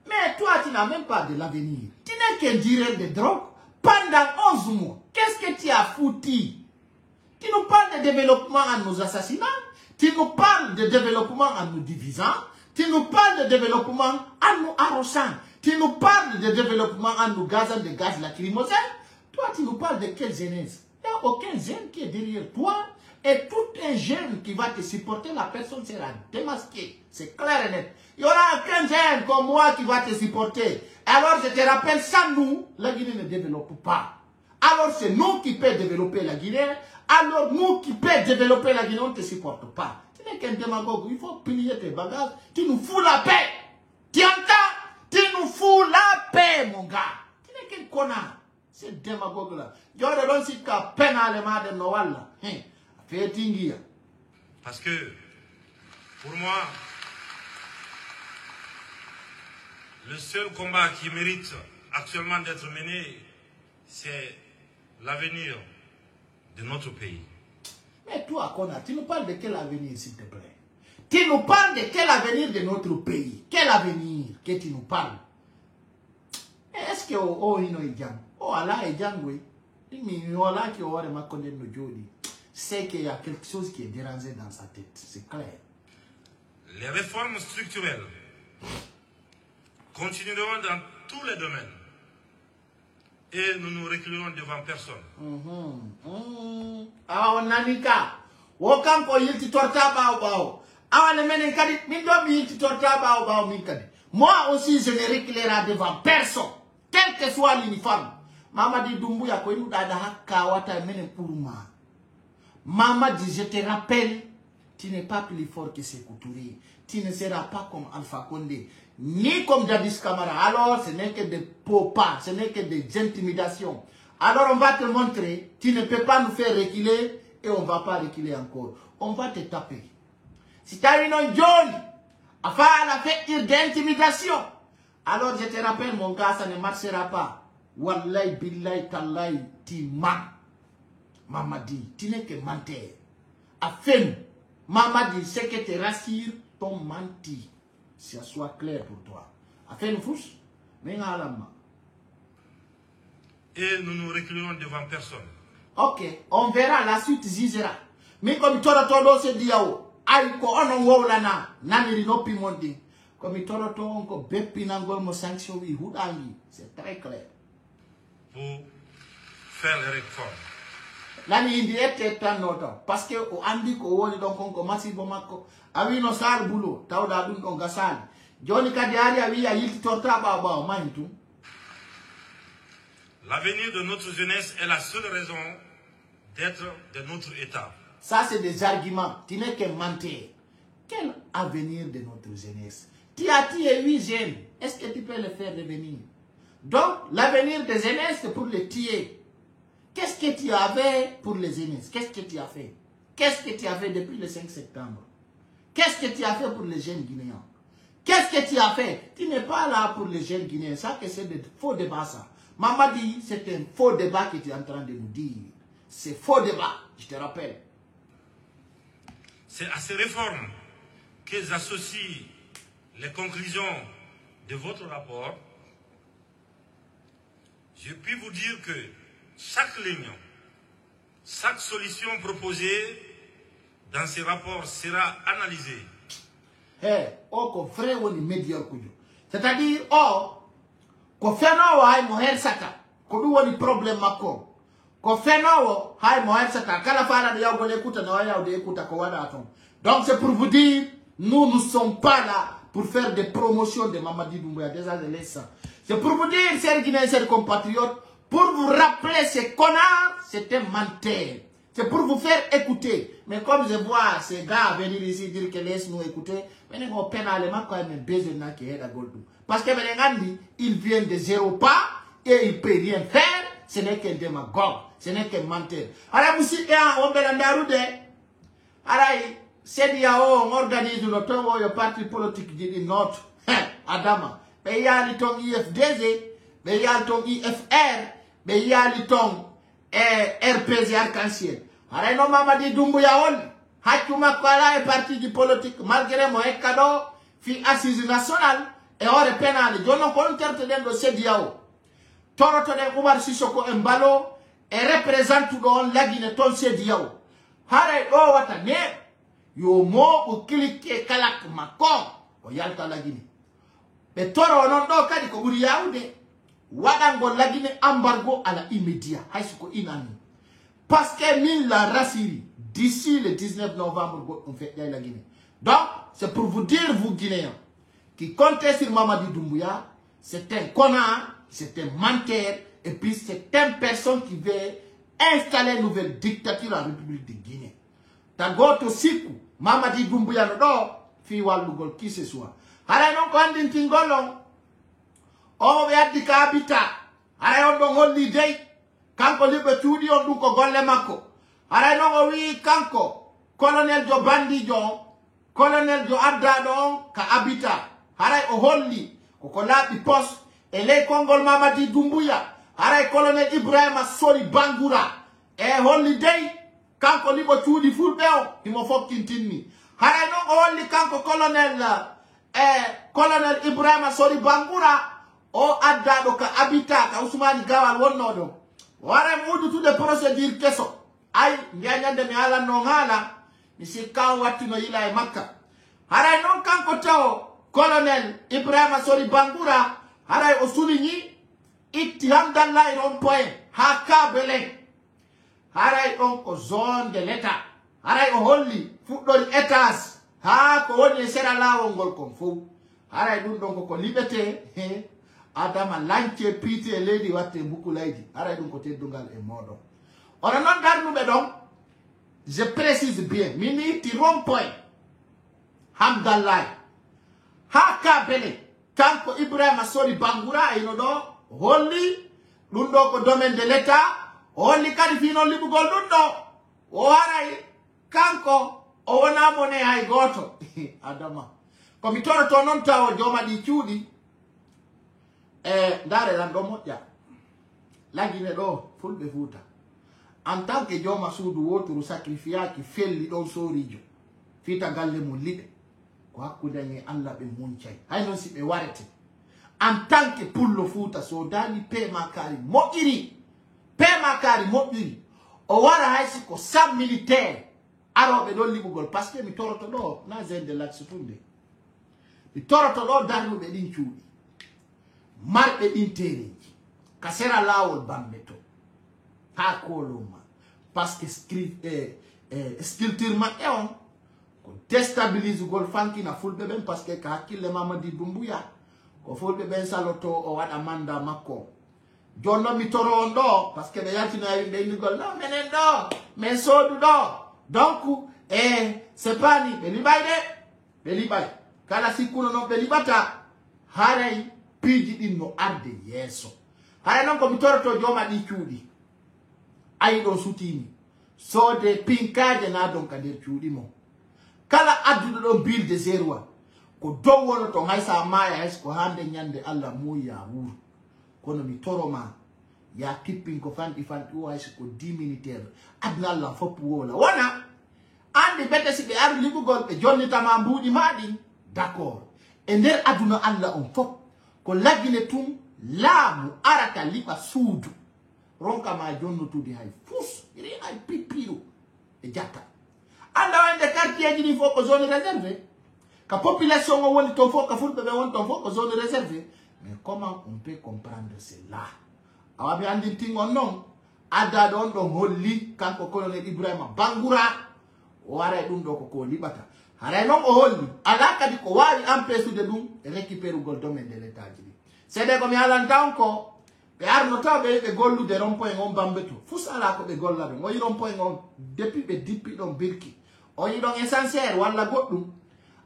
Speaker 1: Mais toi, tu n'as même pas de l'avenir. Tu n'es qu'un dealer de drogue pendant 11 mois. Qu'est-ce que tu as foutu? Tu nous parles de développement en nous assassinant. Tu nous parles de développement en nous divisant. Tu nous parles de développement en nous arrosant. Tu nous parles de développement en nous gazant de gaz lacrymogène. Toi, tu nous parles de quelle jeunesse? Il n'y a aucun jeune qui est derrière toi. Et tout un jeune qui va te supporter, la personne sera démasquée. C'est clair et net. Il n'y aura aucun jeune comme moi qui va te supporter. Alors je te rappelle, sans nous, la Guinée ne développe pas. Alors c'est nous qui peut développer la Guinée. Alors nous qui peut développer la Guinée, on ne te supporte pas. Tu n'es qu'un démagogue. Il faut plier tes bagages. Tu nous fous la paix. Tu entends? Tu nous fous la paix, mon gars. Tu n'es qu'un connard. C'est démagogue là. Il y aura aussi qu'à peine à l'émat de Noël là.
Speaker 3: Parce que, pour moi, le seul combat qui mérite actuellement d'être mené, c'est l'avenir de notre pays.
Speaker 1: Mais toi, Kona, tu nous parles de quel avenir, s'il te plaît? Tu nous parles de quel avenir de notre pays? Quel avenir que tu nous parles? Est-ce que Allah est oui. C'est qu'il y a quelque chose qui est dérangé dans sa tête. C'est clair.
Speaker 3: Les réformes structurelles continueront dans tous les domaines. Et nous nous reculerons devant personne.
Speaker 1: Ah, on a nika. Wakam ko yilti torta bao bao. Ah, le menen kadi. Min do mi yilti torta bao bao min kadi. Moi aussi, je ne reculerai devant personne. Quel que soit l'uniforme. Mama di dumbu ya ko inu dada hakka wata menen puruma. Maman dit, je te rappelle, tu n'es pas plus fort que ces couturiers. Tu ne seras pas comme Alpha Condé, ni comme Jadis Camara. Alors, ce n'est que des pots pas, ce n'est que des intimidations. Alors, on va te montrer, tu ne peux pas nous faire reculer et on ne va pas reculer encore. On va te taper. Si tu as une John, afin la fait d'intimidation. Alors, je te rappelle, mon gars, ça ne marchera pas. Wallahi, billahi, tallahi, tima. Mamadi, tu n'es que menteur. Afin, Mamadi, ce que te rassure, ton menti. Si ça soit clair pour toi. Afin, fous, mais
Speaker 3: et nous nous reculerons devant personne.
Speaker 1: Ok, on verra la suite zizera. Mais comme Toro se dit, aïko onon wowlana, naniri no pimondi. Comme Toro onko bepi nangol mo sanction wi hudangi. C'est très clair.
Speaker 3: Pour faire les réformes.
Speaker 1: Nani indi ete tanota parce que o andi ko woni don konko masibo makko awi no sal bulo tawda dum don gasali joni kadi ari awi a yilti torta baba o mantu.
Speaker 3: L'avenir de notre jeunesse est la seule raison d'être de notre état.
Speaker 1: Ça c'est des arguments, tu n'es que menteur. Quel avenir de notre jeunesse? Tu as tué 8 jeunes, est-ce que tu peux le faire revenir? Donc l'avenir des jeunesses c'est pour les tuer. Qu'est-ce que tu avais pour les aînés? Qu'est-ce que tu as fait? Qu'est-ce que tu as fait depuis le 5 septembre? Qu'est-ce que tu as fait pour les jeunes Guinéens? Qu'est-ce que tu as fait? Tu n'es pas là pour les jeunes Guinéens. Ça, que c'est des faux débats, ça. Maman dit, c'est un faux débat que tu es en train de nous dire. C'est faux débat, je te rappelle.
Speaker 3: C'est à ces réformes que j'associe les conclusions de votre rapport. Je puis vous dire que chaque ligne, chaque solution proposée dans ces rapports sera analysée.
Speaker 1: C'est-à-dire, ko feno wa hay mo hersata ko du woni problème makko ko feno hay mo hersata kala fala de yaw gole kuta no yaw de kuta ko wada ton. Donc c'est pour vous dire, nous ne sommes pas là pour faire des promotions de Mamadi Doumbouya déjà de l'Est. C'est pour vous dire, chers Guinéens, chers compatriotes, pour vous rappeler ces connards, c'est un menteur. C'est pour vous faire écouter. Mais comme je vois ces gars venir ici dire que laisse-nous écouter, mais nous penalement quand même besoin de qui est à Goldou. Parce que il vient de zéro pas et il peut rien faire. Ce n'est qu'un démagogue, ce n'est qu'un menteur. Alors, vous savez, on va alors, c'est dit on organise notre parti politique dit notre Adama. Mais il y a ton IFDZ, mais il y a ton IFR, mais il y a ton RPZ arc-en-ciel. Alors, non, Mamadi Doumbouya on. Hakuma Kwala est parti du politique, malgré mon cadeau, fi assise nationale, et on est pénal. Je n'en compte pas de ce diao. Toroto de Oumar Sissoko Mbalo, et représente tout dans la Guinée, ton se diao. Hare o watane, yo mo ou cliquer kalak makon, o yalta la Guinée. Mais toro non do kadi ko buri yaoude, wadango la Guinée embargo à la immédiat, haïsuko inani. Parce que mille la rassiri. D'ici le 19 novembre, on fait la Guinée. Donc, c'est pour vous dire, vous Guinéens, qui comptez sur Mamadi Doumbouya, c'est un connard, c'est un menteur, et puis c'est une personne qui veut installer une nouvelle dictature en République de Guinée. Tagoto Siku, Mamadi Doumbouya no fi walugol qui ce soit. Hara non ko andin tingolon. O be addi ka habita. Hara on do holli dey. Kanko libe tudi on dun ko golle makko. Ara no wi kanko colonel jo bandi jo colonel jo adda don ka habita haray o holli ko laabi poste e ley kongol Mamadi Doumbouya haray colonel Ibrahima Sori Bangura e holli dey kanko libo cuudi fulbe o himo fokkintinni haray no o holli kanko colonel Ibrahima Sori Bangura o adda do ka habita ka Ousmane Gawal wonno do wara mudu tout de procédure kesso ay nyanyande mi ala no ngala mi si kaw watino ila e Makka haray non kanko taw colonel Ibrahima Sori Bangura haray o souligni itti hamdallahi ron point ha kabele haray on ko zone de l'état haray o holli fuddori étage ha ko woni sera lawol ngol kon fo haray dum don ko libete Adama lanche pite lady watte bukulayji haray dum ko teddungal e modo. On a non darnube donc, je précise bien, mini ti rond-point, Hamdallah, haka bele, kanko Ibrahima Sori Bangura, inodo, holli, lundo ko domaine de l'État, holli kadi fino libugol lundo, o haray, kanko, o wana mone hay goto, Adama. Komi toro to non tawo joma di ciudi, dare lan do moƴƴa, lagine do, fulɓe Fuuta. En tant que Joma Soudou woturu sacrifia qui felli don sorijo fita galle mun libe ko hakkude ngi Allah be muncay hay non si be warete en tant que pullo Fuuta so dani pe makari moɓiri o wara haysi ko sab militaire aroɓe don libugol parce que mi toroto do na zende l'axe tunde mi toroto do darnuɓe ɗin cuuɗi marɓe ɗin tereji kasera lawol bambe to ha koluma parce que sculpture ma on ko déstabilise gol fanki na fulbe ben parce que ka hakille Mamadi Doumbouya ko fulbe ben saloto o wada manda makko jonno mi toro on do parce que be yatina yimbe ni gol no menen do men sodu do donc c'est pas ni be libay kala sikuno no be libata haray piji din no arde yeso haray non ko mi toro to joma di cuudi ay do sutini so de pinkaje na don kader cuudi mo kala addudo do bil de zerwa ko dow wono to haysa maya es ko hande nyande Allah moya wur kono mi toroma ya kipping ko fanti o ay ko 10 militaire adna Allah fop wola wana andi bete si be ar libugol be jonni tama mbudi madi d'accord e nder aduna Allah on fop ko lagine tum laamu arata liba suudu ronka ma jonno tudi hay fus iri ay pipiro e jatta anda wande quartier ji fo ko zone réservée ka population o woni to fo ka fulbe be won to fo ko zone réservée mais comment on peut comprendre cela awabi andi tingon non ada don do holli kanko colonel Ibrahima Bangura o wara dum do ko libata hara non o holli ala kadi ko wari empêcher dum récupérer gol domaine de l'état ji c'est de ko mi alan tanko be arno tabe be gollu de rond-point on bambeto fusala ko be golla be moyi rond-point on depuis be dippi don birki o yi don essentiel wala goddum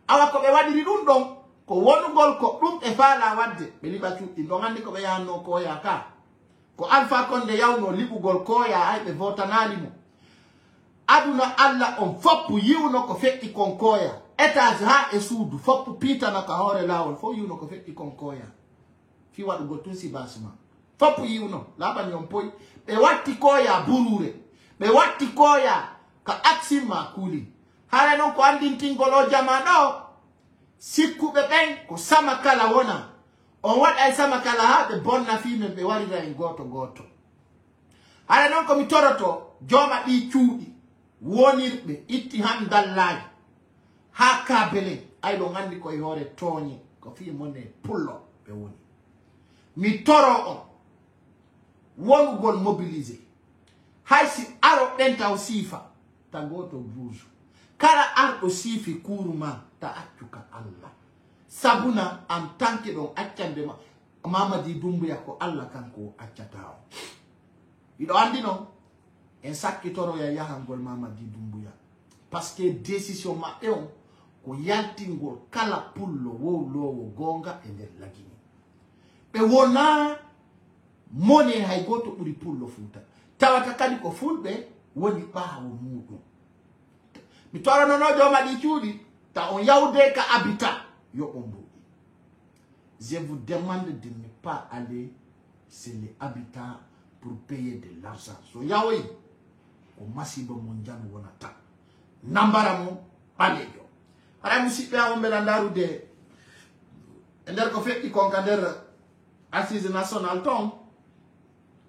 Speaker 1: awa ko be wadiri dum don ko wonugol ko dum e faala wadde be liba cuuɗi do ngandi ko be yanno koya ka ko Alpha Condé yawno libugol koya ay be votanali mo aduna Allah on foppu yiwno ko fetti kon koya etage ha e suudu foppu pitana ka hore lawol fo yiwno ko fetti kon koya fi wadugo tusi basma foppu yiwno laban yon poy be watti koya burure be watti koya ka aksima kuli hare non ko andintingolo jamano sikkuɓe ɓen ko sama kala wona on waɗa e sama kala ha ɓe bonna fimen ɓe warira en goto goto hara noon komi toroto jooma ɗi cuuɗi wonirɓe itti han dallaji ha kabele ay ɗo gandi koye hoore tooñe ko fi mone pullo ɓe woni mi toro on wonugol mobilisé haysi aro ɗen taw siifa ta goto buuju kala arɗo siifi kuruma ta accuka Allah sabuna am tanke ɗon accande ma Mamadi Doumbouya ko Allah kanko accata o iɗo andi noon en sakkitoroya yahangol Mamadi Doumbouya par ce que décision maɓɓe on ko yaltingol kala pullo wowlowo gonga e nder lagini ɓe wona mone hay goto ɓuri pullo Fuuta tawata kadi ko fulɓe woni ɓaawo muɗum mi toronono jooma ɗi cuuɗi ta on yawde ka habitat yo on mbuɗi je vous demande de ne pas aller sur les habitats pour payer de l'argent so yawoyi ko masiba mon janu wonata nambara mo ɓalejo haray musidɓe am wonɓe landarude e nder ko feƴƴi kon ka nder assise national ton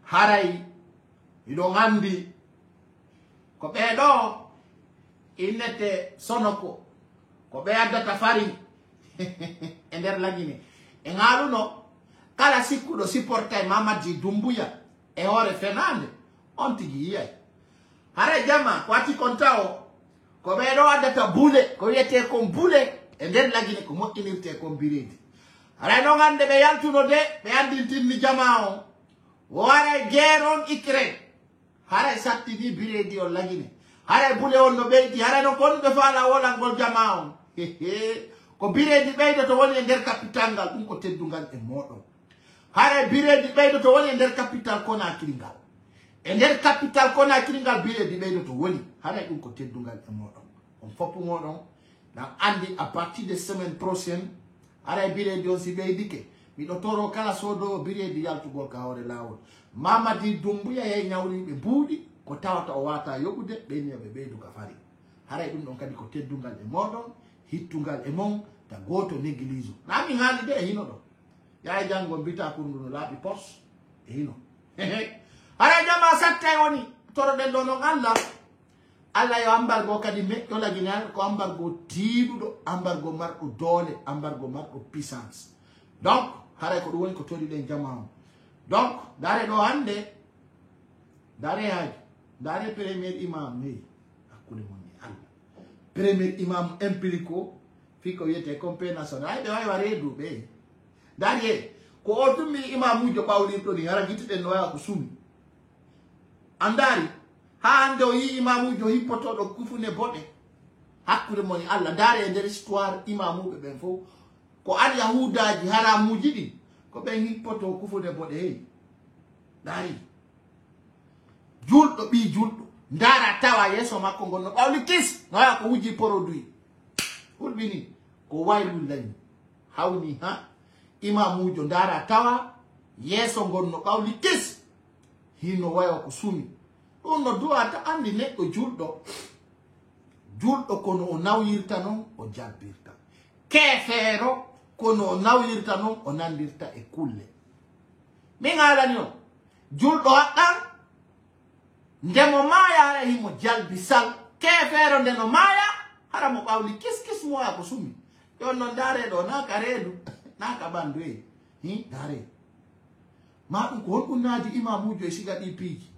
Speaker 1: haray iɗon andi ko ɓeeɗo innete sonoko ko ɓe addata farine e nder lagine e ŋaaluno kala sikkuɗo supporta Mamadi Doumbouya e hoore fenande on tigi yiyay hare jama ko watti kon taw ko ɓeeɗo addata bule ko wiyete kon bule e nder lagine ko moƴƴinirte kon biredi haray noon hande ɓe yaltuno de ɓe andintinni jama on ware guerre on Ukraine haray sattini biredi on lagine haray bule on no ɓeydi haray noon ko ɗum ɓe faala wolangol jama on ko biredi ɓeydo to woni e nder capital ngal ɗum ko teddungal e moɗon haray biredi ɓeydo to woni e nder capital Conakry ngal e nder capital Conakry ngal biredi ɓeydo to woni haray ɗum ko teddungal e moɗon on foppu moɗon nan andi à partir de semaine prochaine haray biredi on si ɓeydike miɗo toro kala sodowo biredi yaltugol ka hoore lawol Mamadi Doumbouya yey ñawliɓe mbuuɗi ko tawata o wata yoɓude ɓeyni ɓe ɓeydu ka fari haray ɗum ɗon kadi ko teddungal e moɗon hittungal e mon ta goto néglige nami haali de e hino ɗo yaye janggo mbita pour ndu no laaɓi pos e hino haray jama satta woni toroɗen ɗo noon Allah yo ambargo kadi meƴƴo laginal ko ambargo tiiɗuɗo ambargo marɗo doole ambargo marɗo puissance donc haray ko ɗum woni ko toriɗen jama on donc dare ɗo hande dare haji dare premier imam neyi hakkude mon e Allah premier imam empirico fi ko wiyete compé national ay ɓe wawi wareedu ɓe darie ko o tummi imamujo ɓawlirɗo ni hara guitiɗen no wawa ko sumi andari ha hande o yi imamujo hippotoɗo kufune boɗe hakkude mon e Allah daare e nder histoire imamuɓe ɓen fof ko al yahudaji haramuji ɗi ko ɓen hippoto kufune boɗe hey dari julɗo ɓi julɗo ndara tawa yeso makko ngol no ɓawli kis no waya ko wuji produit hulɓini ko waylu lañi hawni ha imamujo ndara tawa yeso ngol no ɓawli kis hino waya ko sumi ɗum no duwata andi neɗɗo julɗo kono o nawyirta noon o jabbirta kefeero kono o nawyirta noon o nandirta e kulle min alani on julɗo haɗɗan ndemo maya hara himo jalbi sal kefeero nde no maya hara mo ɓawli kiskis mo waya ko sumi yon noon dare ɗo naka reedu naka ɓandu e dare ma ɗum ko honɗum naadi imamujo e siga ɗi piiji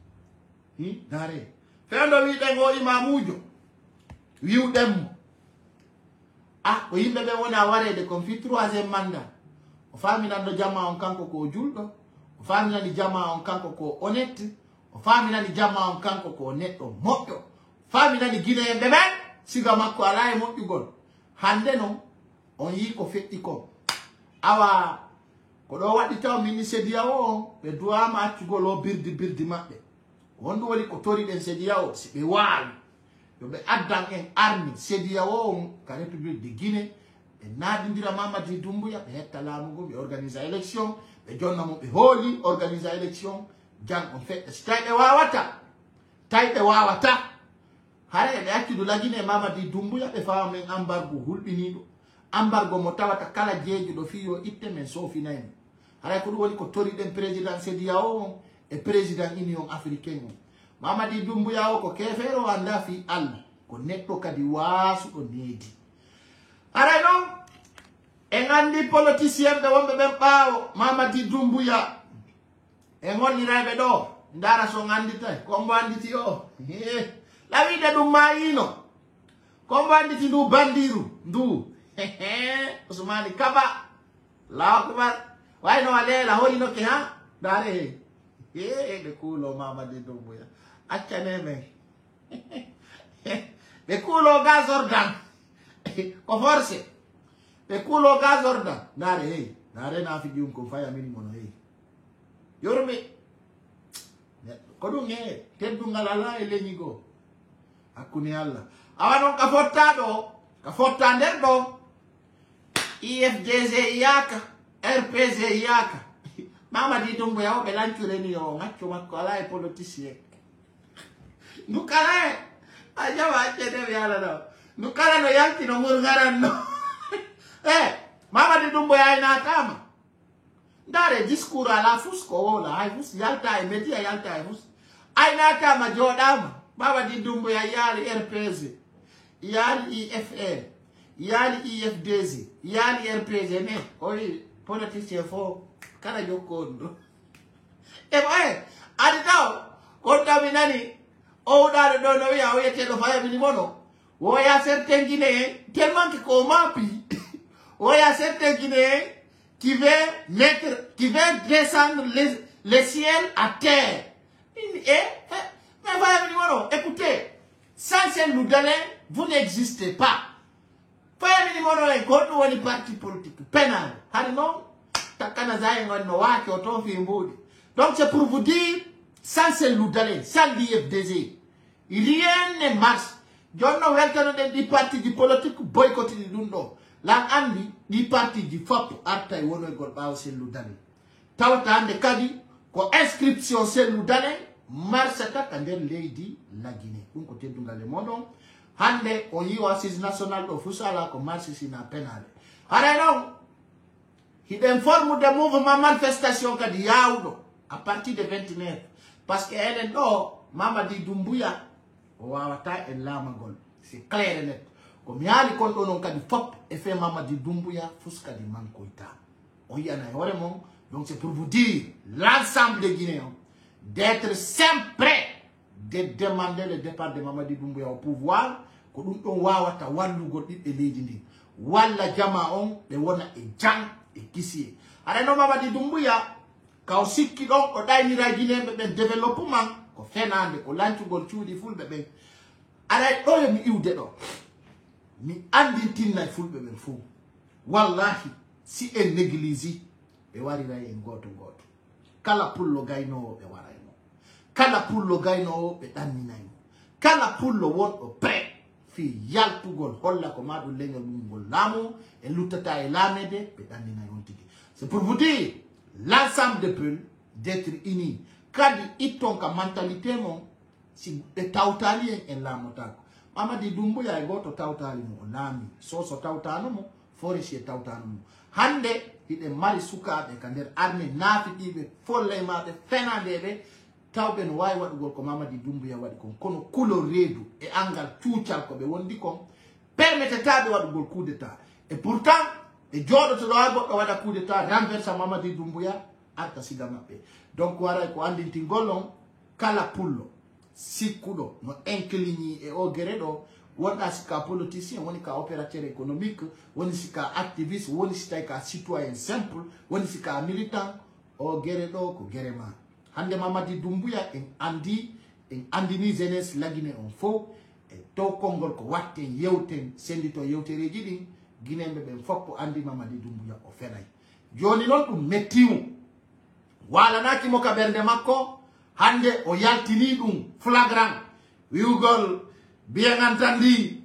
Speaker 1: dare fewndo wiɗen o imamujo wiwɗenmo ko yimɓe ɓe woni a warede kon fi 3e mandat o faminanno jama on kanko ko julɗo o faminani jama on kanko ko honnête o faminani jama on kanko ko neɗɗo moƴƴo faminani guinéen ɓe ɓen siga makko ala e moƴƴugol hande noon on yi ko feƴƴi kon awa ko do wadi taw min sediya o be duama accugol o birdi mabbe wondo wali ko tori den sediya o si be waali yo be addan en armi sediya o ka République de Guinée be nadindira Mamadi Doumbouya be hetta laamugo be organiser élection be jonna mo be hooli organiser élection jang on fait stade wawata hare be accudu la Guinée Mamadi Doumbouya be faaw men embargo hulbinido embargo mo tawata kala jeeju do fiyo itte men sofi naymi hare ko woni ko tori den président CEDEAO e président Union africaine Mamadi Doumbouya ko kefero anda fi Allah ko netto kadi waasu do needi hare non e ngandi politicien be wonbe ben baawo Mamadi Doumbouya e ngolliraybe do ndara so ngandita ko mbanditi o la vita dum maino ko mbanditi du bandiru ndu Usmani kaba la akbar why no ale la holi no ke ha dare be kulo Mamadi Doumbouya achane me be kulo gazordan ko force be kulo gazordan dare na fi jum ko faya mini mono yorme ko dum teddu ngalala e leñigo akuni Allah awano ka fotta nder do IFDZ yaka RPZ yaka Mamadi Doumbouya o be lancure ni o ngaccio makko ala e politicien nukala ajawa chede yala do nukala no yanki no murgaran no Mamadi Doumbouya ina kama ndare discours ala fusko wala ay fus yalta e media yalta e fus ay nata ma jodama Mamadi Doumbouya yali RPZ yali IFR yali IFDZ yali RPZ ne ori politicien fo kala jokondo aditaw ko taminani o dare do no ya o yete do faya minimono wo ya certain Guinéen tellement que ko mapi wo ya certain Guinéen qui veut descendre le ciel à terre. Mais voilà, écoutez, sans ces Loudalin, vous n'existez pas. Un parti politique pénal. Donc c'est pour vous dire, sans ces Loudalin, sans l'IFDZ, rien ne marche. John Welton des partis du politique boycotté du Dundo. La andi di parti di FOP arta e wono gol bawo selu dane tawta ande kadi ko inscription selu dane marsata kande leydi la Guinée dum ko teddungal le modon hande on yi assise national do fusala ko marsi sina penale hare non hiden forme de mouvement manifestation kadi yawdo à partir de 29 parce que enen do Mamadi Doumbouya o wawata en lamagol c'est clair et net ko miali kon do non kadi fop e fait Mamadi Doumbouya fuska di mankoita on y en a hore mon donc c'est pour vous dire l'ensemble des Guinéens d'être sempre prêts de demander le départ de Mamadi Doumbouya au pouvoir ko dum don wawata wallugo dibbe leydi ndi walla jama on be wona e jang e kisiye ara no Mamadi Doumbouya ka o sikki don o daynira Guinée be développement ko fenande ko lancugol cuudi fulbe be ara do mi iwde do mi andi tinna fulbe men fu wallahi si en néglige be wari ray en goto kala pullo gayno be warayno kala pullo gayno be danninay kala pullo won o pre fi yaltugol holla ko madu leñol mum lamu e lutata e lamede be danninay on tigi c'est pour vous dire l'ensemble des peuples d'être unis kadi iton ka mentalité mon si be tawtali en lamotako Mamadi Doumbouya e goto tawtali mo lami so tawtano mo foresi tawtano mo hande hide mari sukabe ka der arme nafidibe folle mabe fenandebe tawbe no way wadugol ko Mamadi Doumbouya wadi kon kono kulo redu e angal tuucal ko be wondi kon permettetabe wadugol coup d'état et pourtant e jodo to do goddo wada coup d'état renversa Mamadi Doumbouya arta siga mabbe donc wara ko andinti golon kala pullo sikudo no inclini e o geredo wonda sika politicien woni ka opérateur économique woni sika activiste woni sika citoyen simple woni sika militant o geredo ko gerema hande Mamadi Doumbouya en andini jeunesse la Guinée on fo e to kongol ko watte yewten sendito yewtereji din Guinée be foppo andi Mamadi Doumbouya o fenay joni non dum mettimu wala naki mo ka bernde makko hande o yaltini dum flagrant wiugol biangantandi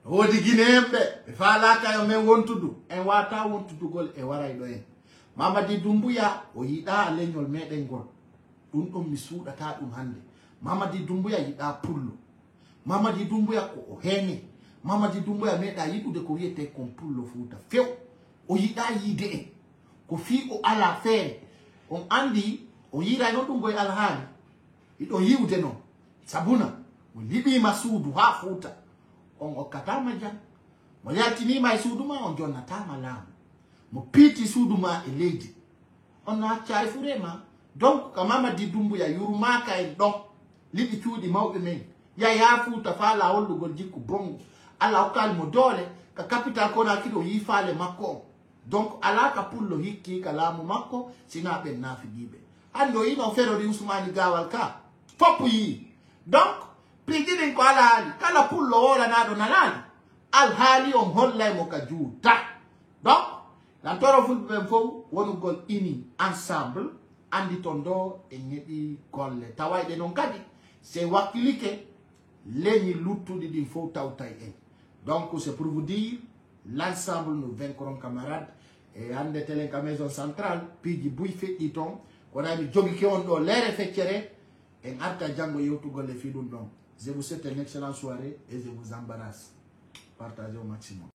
Speaker 1: wodi ginembe e faala kayo men wontudu en wata wontudugol e waray do en Mamadi Doumbouya o yida leñol meden gol dum dum mi suudata dum hande Mamadi Doumbouya yida pullo Mamadi Doumbouya ko o heni Mamadi Doumbouya meda yidude ko wiete kon pullo fuuta few o yida yide en ko fi o ala fe on andi o yira no dum goy alhaali ido yiwde no sabuna o libi masudu ha fuuta on o katama jan mo yaltini ma suudu ma on jonnata malamu mo piti suudu ma e leydi on no acca furema donc ka Mamadi Doumbouya yurumaka en don libi cuudi mawbe men ya fuuta fa la hollugol jikku bongo ala okal mo dole ka capital ko na kido yi faale makko donc ala ka pullo hikki kalamu makko sina ben nafi dibe ando ino ferori Ousmane Gawal ka popu yi donc pigidin ko ala hali kala pullo wala nado nalali al hali on hollay mo ka juuta donc la toro fulbe fo wonugol ini ensemble andi tondo e nyedi golle tawayde non kadi c'est wakilike leni luttudi din fo tawtay en donc c'est pour vous dire l'ensemble nous vaincrons camarades et ande telen ka maison centrale piji buy feddi ton wona mi jogi ke on do lere feccere en arta jango yewtugol le fi dum don je vous souhaite une excellente soirée et je vous embrasse partagez au maximum.